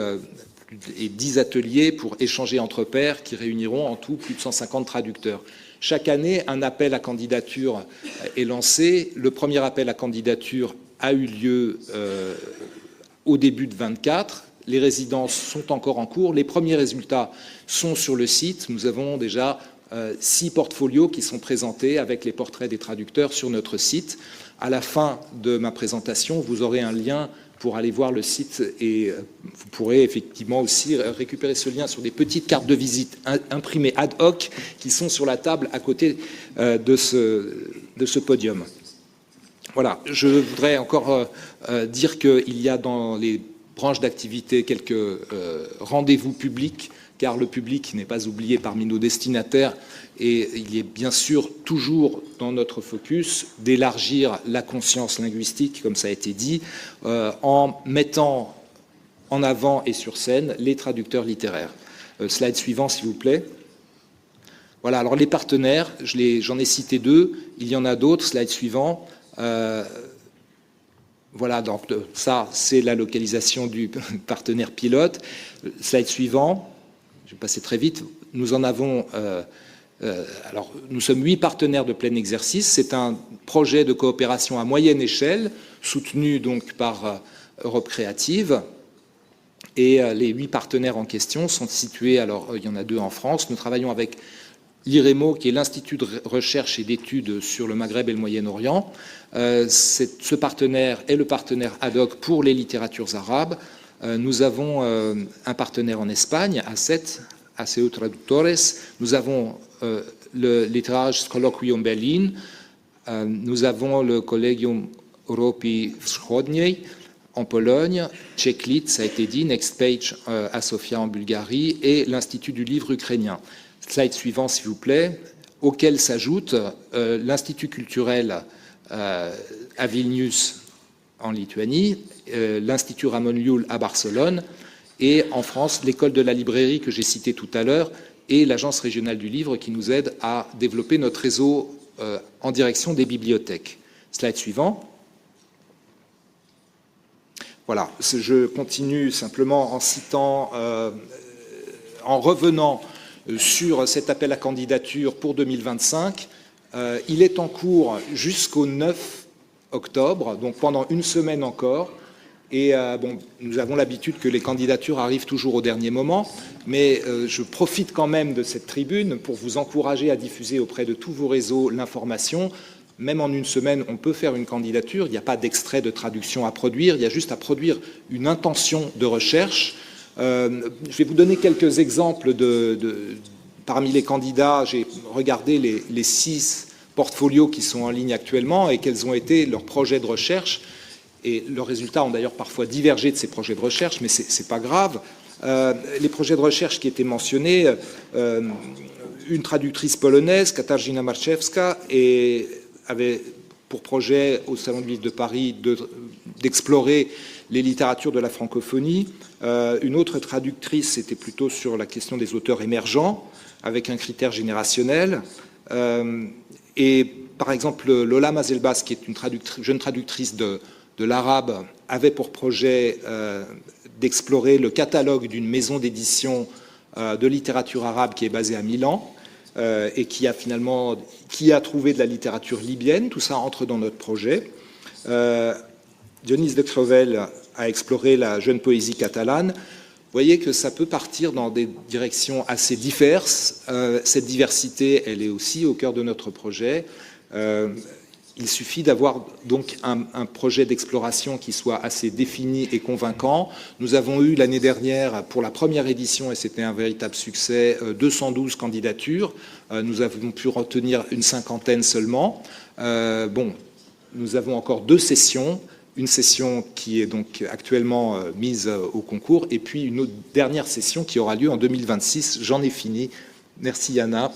10 ateliers pour échanger entre pairs qui réuniront en tout plus de 150 traducteurs. Chaque année, un appel à candidature est lancé. Le premier appel à candidature a eu lieu au début de 24. Les résidences sont encore en cours. Les premiers résultats sont sur le site. Nous avons déjà 6 portfolios qui sont présentés avec les portraits des traducteurs sur notre site. À la fin de ma présentation, vous aurez un lien pour aller voir le site et vous pourrez effectivement aussi récupérer ce lien sur des petites cartes de visite imprimées ad hoc qui sont sur la table à côté de ce podium. Voilà, je voudrais encore dire qu'il y a dans les branches d'activité quelques rendez-vous publics, car le public n'est pas oublié parmi nos destinataires et il est bien sûr toujours dans notre focus d'élargir la conscience linguistique, comme ça a été dit, en mettant en avant et sur scène les traducteurs littéraires. Slide suivant, s'il vous plaît. Voilà, alors les partenaires, j'en ai cité 2, il y en a d'autres, slide suivant. Voilà, donc ça, c'est la localisation du partenaire pilote. Slide suivant, je vais passer très vite. Nous en avons... alors, nous sommes 8 partenaires de plein exercice. C'est un projet de coopération à moyenne échelle, soutenu donc par Europe Créative. Et les 8 partenaires en question sont situés, alors il y en a 2 en France. Nous travaillons avec l'IREMO, qui est l'Institut de recherche et d'études sur le Maghreb et le Moyen-Orient. Ce partenaire est le partenaire ad hoc pour les littératures arabes. Nous avons un partenaire en Espagne, A7, ACE Traductores. Nous avons le Literarisches Kolloquium Berlin. Nous avons le Collegium Europi Wschodniej en Pologne, Checklit, ça a été dit, Next Page à Sofia en Bulgarie, et l'Institut du livre ukrainien. Slide suivant, s'il vous plaît, auquel s'ajoute l'Institut culturel à Vilnius en Lituanie, l'Institut Ramon Llull à Barcelone, et en France, l'école de la librairie que j'ai citée tout à l'heure, et l'Agence régionale du livre qui nous aide à développer notre réseau en direction des bibliothèques. Slide suivant. Voilà, je continue simplement en citant, en revenant sur cet appel à candidature pour 2025. Il est en cours jusqu'au 9 octobre, donc pendant une semaine encore. Et bon, nous avons l'habitude que les candidatures arrivent toujours au dernier moment, mais je profite quand même de cette tribune pour vous encourager à diffuser auprès de tous vos réseaux l'information. Même en une semaine, on peut faire une candidature. Il n'y a pas d'extrait de traduction à produire. Il y a juste à produire une intention de recherche. Je vais vous donner quelques exemples parmi les candidats. J'ai regardé les 6 portfolios qui sont en ligne actuellement et quels ont été leurs projets de recherche. Et leurs résultats ont d'ailleurs parfois divergé de ces projets de recherche, mais ce n'est pas grave. Les projets de recherche qui étaient mentionnés, une traductrice polonaise, Katarzyna Marczewska, avait pour projet au Salon du Livre de Paris d'explorer les littératures de la francophonie. Une autre traductrice, c'était plutôt sur la question des auteurs émergents, avec un critère générationnel. Et par exemple, Lola Mazelbas, qui est une jeune traductrice de l'arabe, avait pour projet d'explorer le catalogue d'une maison d'édition de littérature arabe qui est basée à Milan et qui a trouvé de la littérature libyenne. Tout ça entre dans notre projet. Dionys de Crevel a exploré la jeune poésie catalane. Vous voyez que ça peut partir dans des directions assez diverses. Cette diversité, elle est aussi au cœur de notre projet. Il suffit d'avoir donc un projet d'exploration qui soit assez défini et convaincant. Nous avons eu l'année dernière, pour la première édition, et c'était un véritable succès, 212 candidatures. Nous avons pu retenir une 50aine seulement. Bon, nous avons encore 2 sessions. Une session qui est donc actuellement mise au concours, et puis une autre dernière session qui aura lieu en 2026. J'en ai fini. Merci Yana.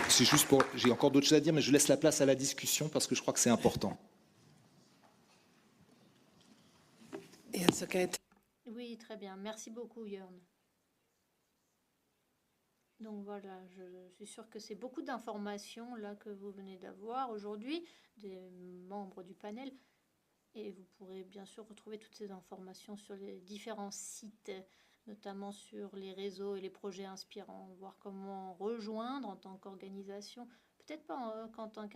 C'est juste pour. J'ai encore d'autres choses à dire, mais je laisse la place à la discussion parce que je crois que c'est important. Yes, okay. Oui, très bien. Merci beaucoup, Jörn. Donc voilà, je suis sûre que c'est beaucoup d'informations là que vous venez d'avoir aujourd'hui, des membres du panel. Et vous pourrez bien sûr retrouver toutes ces informations sur les différents sites, notamment sur les réseaux et les projets inspirants, voir comment rejoindre en tant qu'organisation, peut-être pas qu'en tant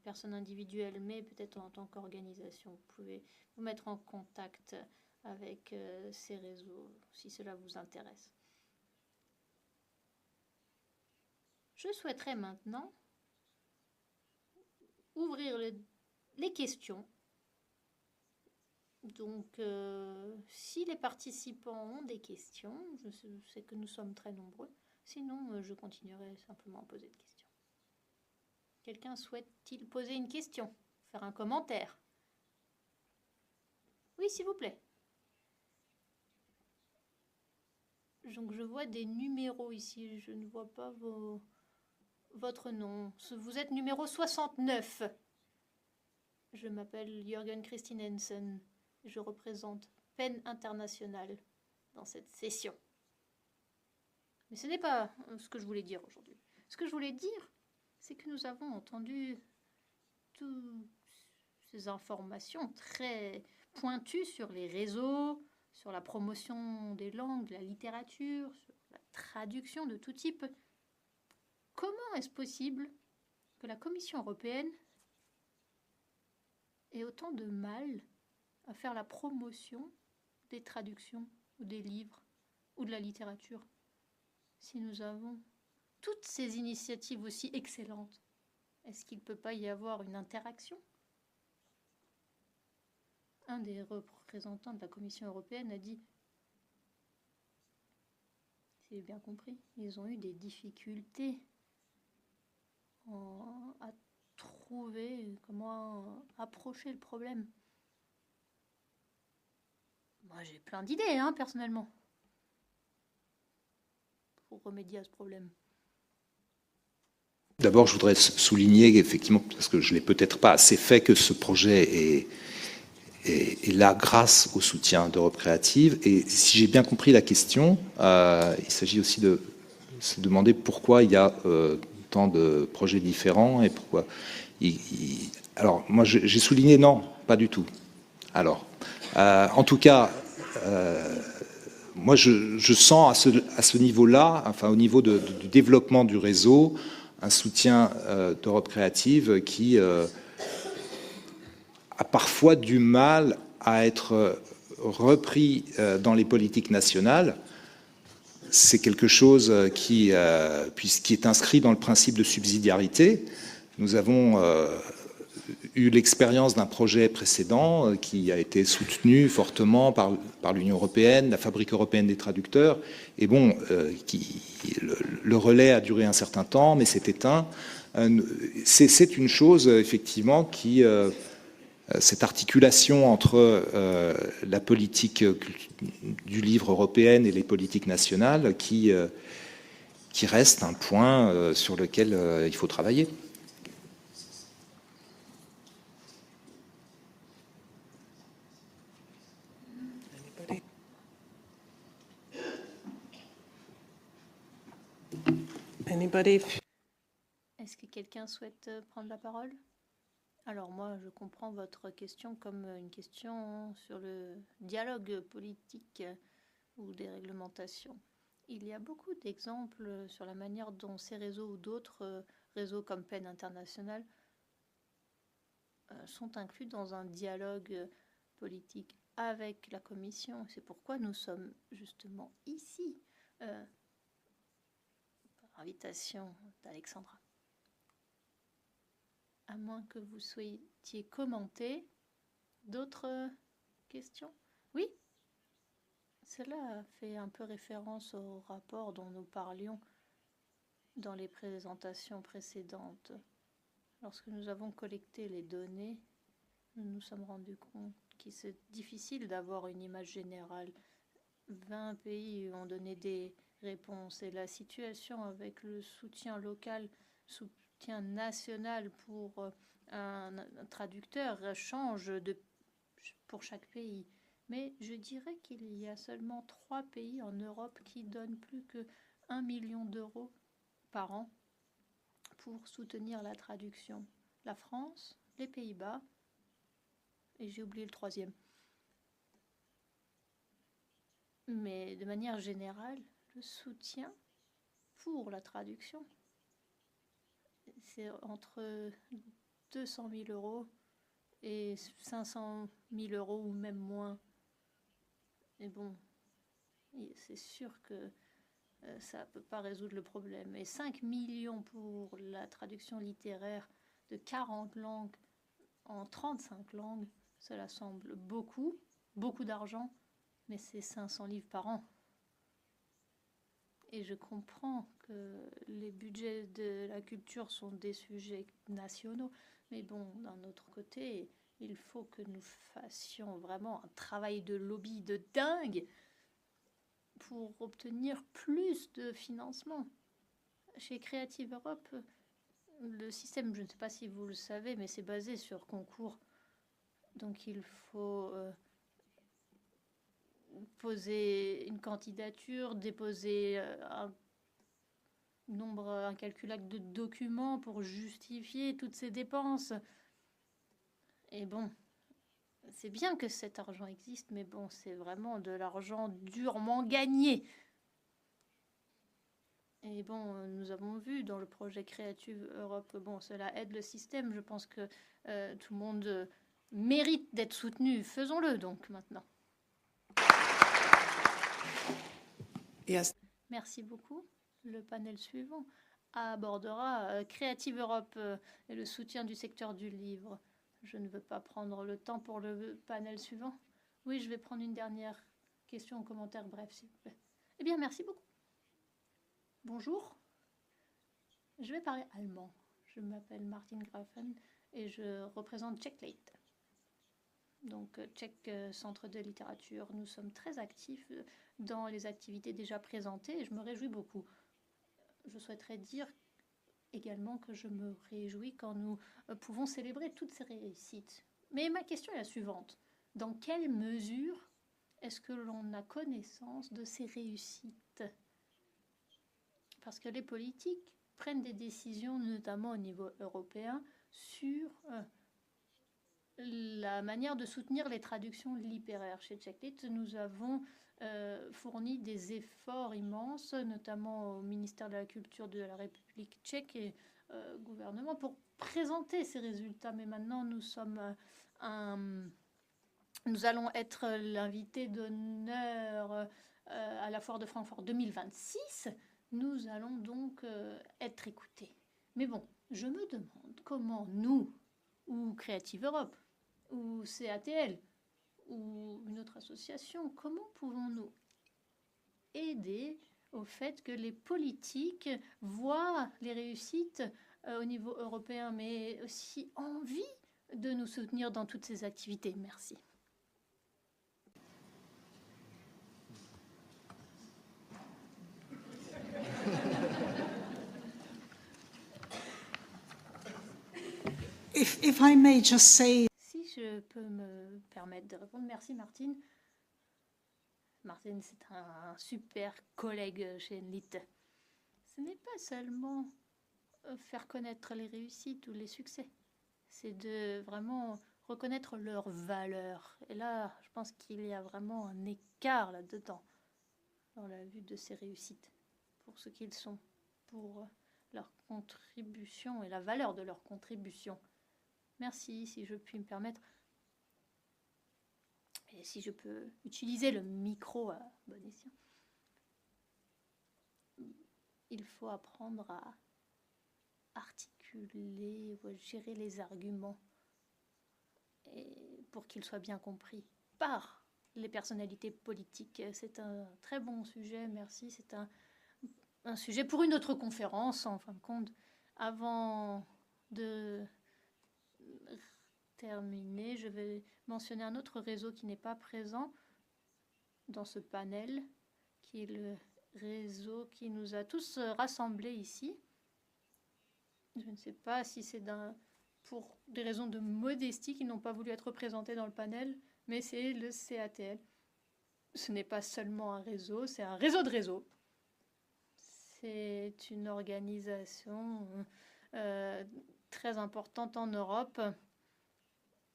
personne individuelle, mais peut-être en tant qu'organisation. Vous pouvez vous mettre en contact avec ces réseaux si cela vous intéresse. Je souhaiterais maintenant ouvrir les questions. Donc, si les participants ont des questions, je sais que nous sommes très nombreux. Sinon, je continuerai simplement à poser des questions. Quelqu'un souhaite-t-il poser une question? Faire un commentaire? Oui, s'il vous plaît. Donc, je vois des numéros ici. Je ne vois pas votre nom. Vous êtes numéro 69. Je m'appelle Jürgen Christinensen. Je représente PEN International dans cette session. Mais ce n'est pas ce que je voulais dire aujourd'hui. Ce que je voulais dire, c'est que nous avons entendu toutes ces informations très pointues sur les réseaux, sur la promotion des langues, de la littérature, sur la traduction de tout type. Comment est-ce possible que la Commission européenne ait autant de mal à faire la promotion des traductions ou des livres ou de la littérature si nous avons toutes ces initiatives aussi excellentes? Est-ce qu'il ne peut pas y avoir une interaction un des représentants de la Commission européenne a dit, si j'ai bien compris, ils ont eu des difficultés à trouver comment approcher le problème. Moi, j'ai plein d'idées, personnellement, pour remédier à ce problème. D'abord, je voudrais souligner, effectivement, parce que je ne l'ai peut-être pas assez fait, que ce projet est là grâce au soutien d'Europe Créative. Et si j'ai bien compris la question, il s'agit aussi de se demander pourquoi il y a tant de projets différents et pourquoi. Alors, moi, j'ai souligné non, pas du tout. Alors, en tout cas, moi, je sens à ce niveau-là, enfin, au niveau du développement du réseau, un soutien d'Europe Créative qui a parfois du mal à être repris dans les politiques nationales. C'est quelque chose qui est inscrit dans le principe de subsidiarité. Nous avons eu l'expérience d'un projet précédent qui a été soutenu fortement par l'Union européenne, la Fabrique européenne des traducteurs. Et bon, le relais a duré un certain temps, mais s'est éteint. C'est une chose, effectivement, cette articulation entre la politique du livre européenne et les politiques nationales qui reste un point sur lequel il faut travailler. Anybody? Est-ce que quelqu'un souhaite prendre la parole? Alors moi, je comprends votre question comme une question sur le dialogue politique ou des réglementations. Il y a beaucoup d'exemples sur la manière dont ces réseaux ou d'autres réseaux comme PEN International sont inclus dans un dialogue politique avec la Commission. C'est pourquoi nous sommes justement ici, par invitation d'Alexandra. À moins que vous souhaitiez commenter d'autres questions. Oui, cela fait un peu référence au rapport dont nous parlions dans les présentations précédentes. Lorsque nous avons collecté les données, nous nous sommes rendus compte qu'il est difficile d'avoir une image générale. 20 pays ont donné des réponses et la situation avec le soutien local, soutien national pour un traducteur change pour chaque pays. Mais je dirais qu'il y a seulement 3 pays en Europe qui donnent plus que 1 million d'euros par an pour soutenir la traduction. La France, les Pays-Bas, et j'ai oublié le 3e. Mais de manière générale, le soutien pour la traduction, c'est entre 200 000 euros et 500 000 euros ou même moins. Et bon, c'est sûr que ça ne peut pas résoudre le problème. Et 5 millions pour la traduction littéraire de 40 langues en 35 langues, cela semble beaucoup d'argent, mais c'est 500 livres par an. Et je comprends que les budgets de la culture sont des sujets nationaux, mais bon, d'un autre côté, il faut que nous fassions vraiment un travail de lobby de dingue pour obtenir plus de financement. Chez Creative Europe, le système, je ne sais pas si vous le savez, mais c'est basé sur concours. Donc il faut poser une candidature, déposer un nombre incalculable de documents pour justifier toutes ces dépenses. Et bon, c'est bien que cet argent existe, mais bon, c'est vraiment de l'argent durement gagné. Et bon, nous avons vu dans le projet Creative Europe que bon, cela aide le système. Je pense que tout le monde mérite d'être soutenu. Faisons-le donc maintenant. Yes. Merci beaucoup. Le panel suivant abordera Creative Europe et le soutien du secteur du livre. Je ne veux pas prendre le temps pour le panel suivant. Oui, je vais prendre une dernière question en commentaire bref, s'il vous plaît. Eh bien, merci beaucoup. Bonjour. Je vais parler allemand. Je m'appelle Martin Grafen et je représente Tchèque-Late. Donc, Tchèque Centre de littérature. Nous sommes très actifs dans les activités déjà présentées et je me réjouis beaucoup. Je souhaiterais dire également que je me réjouis quand nous pouvons célébrer toutes ces réussites. Mais ma question est la suivante. Dans quelle mesure est-ce que l'on a connaissance de ces réussites? Parce que les politiques prennent des décisions, notamment au niveau européen, sur la manière de soutenir les traductions littéraires. Chez Tchèque-Late, nous avons fourni des efforts immenses, notamment au ministère de la Culture de la République tchèque et gouvernement, pour présenter ces résultats. Mais maintenant, nous allons être l'invité d'honneur à la foire de Francfort 2026. Nous allons donc être écoutés. Mais bon, je me demande comment nous, ou Creative Europe, ou CATL, ou une autre association, comment pouvons-nous aider au fait que les politiques voient les réussites au niveau européen, mais aussi envie de nous soutenir dans toutes ces activités? Merci. If I may just say, Si je peux me permettre de répondre, merci Martine. Martine, c'est un super collègue chez Enlit. Ce n'est pas seulement faire connaître les réussites ou les succès, c'est de vraiment reconnaître leurs valeurs. Et là, je pense qu'il y a vraiment un écart là-dedans, dans la vue de ces réussites, pour ce qu'ils sont, pour leur contribution et la valeur de leur contribution. Merci, si je puis me permettre. Et si je peux utiliser le micro à bon escient. Il faut apprendre à articuler, ou à gérer les arguments et pour qu'ils soient bien compris par les personnalités politiques. C'est un très bon sujet, merci. C'est un sujet pour une autre conférence, en fin de compte. Avant de terminer, je vais mentionner un autre réseau qui n'est pas présent dans ce panel, qui est le réseau qui nous a tous rassemblés ici. Je ne sais pas si c'est pour des raisons de modestie qu'ils n'ont pas voulu être représentés dans le panel, mais c'est le CATL. Ce n'est pas seulement un réseau, c'est un réseau de réseaux. C'est une organisation très importante en Europe.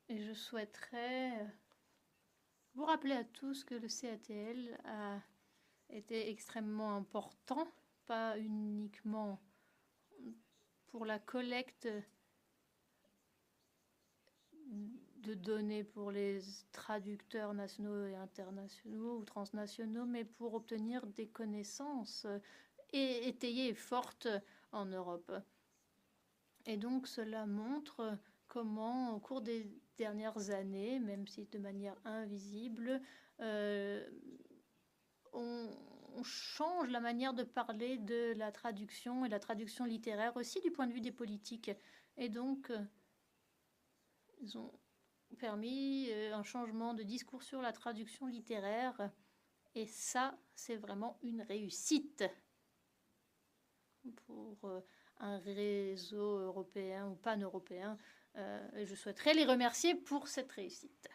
Et je souhaiterais vous rappeler à tous que le CATL a été extrêmement important, pas uniquement pour la collecte de données pour les traducteurs nationaux et internationaux ou transnationaux, mais pour obtenir des connaissances étayées et fortes en Europe. Et donc cela montre comment, au cours des dernières années, même si de manière invisible, on change la manière de parler de la traduction et la traduction littéraire aussi du point de vue des politiques. Et donc, ils ont permis un changement de discours sur la traduction littéraire. Et ça, c'est vraiment une réussite pour un réseau européen ou pan-européen. Je souhaiterais les remercier pour cette réussite.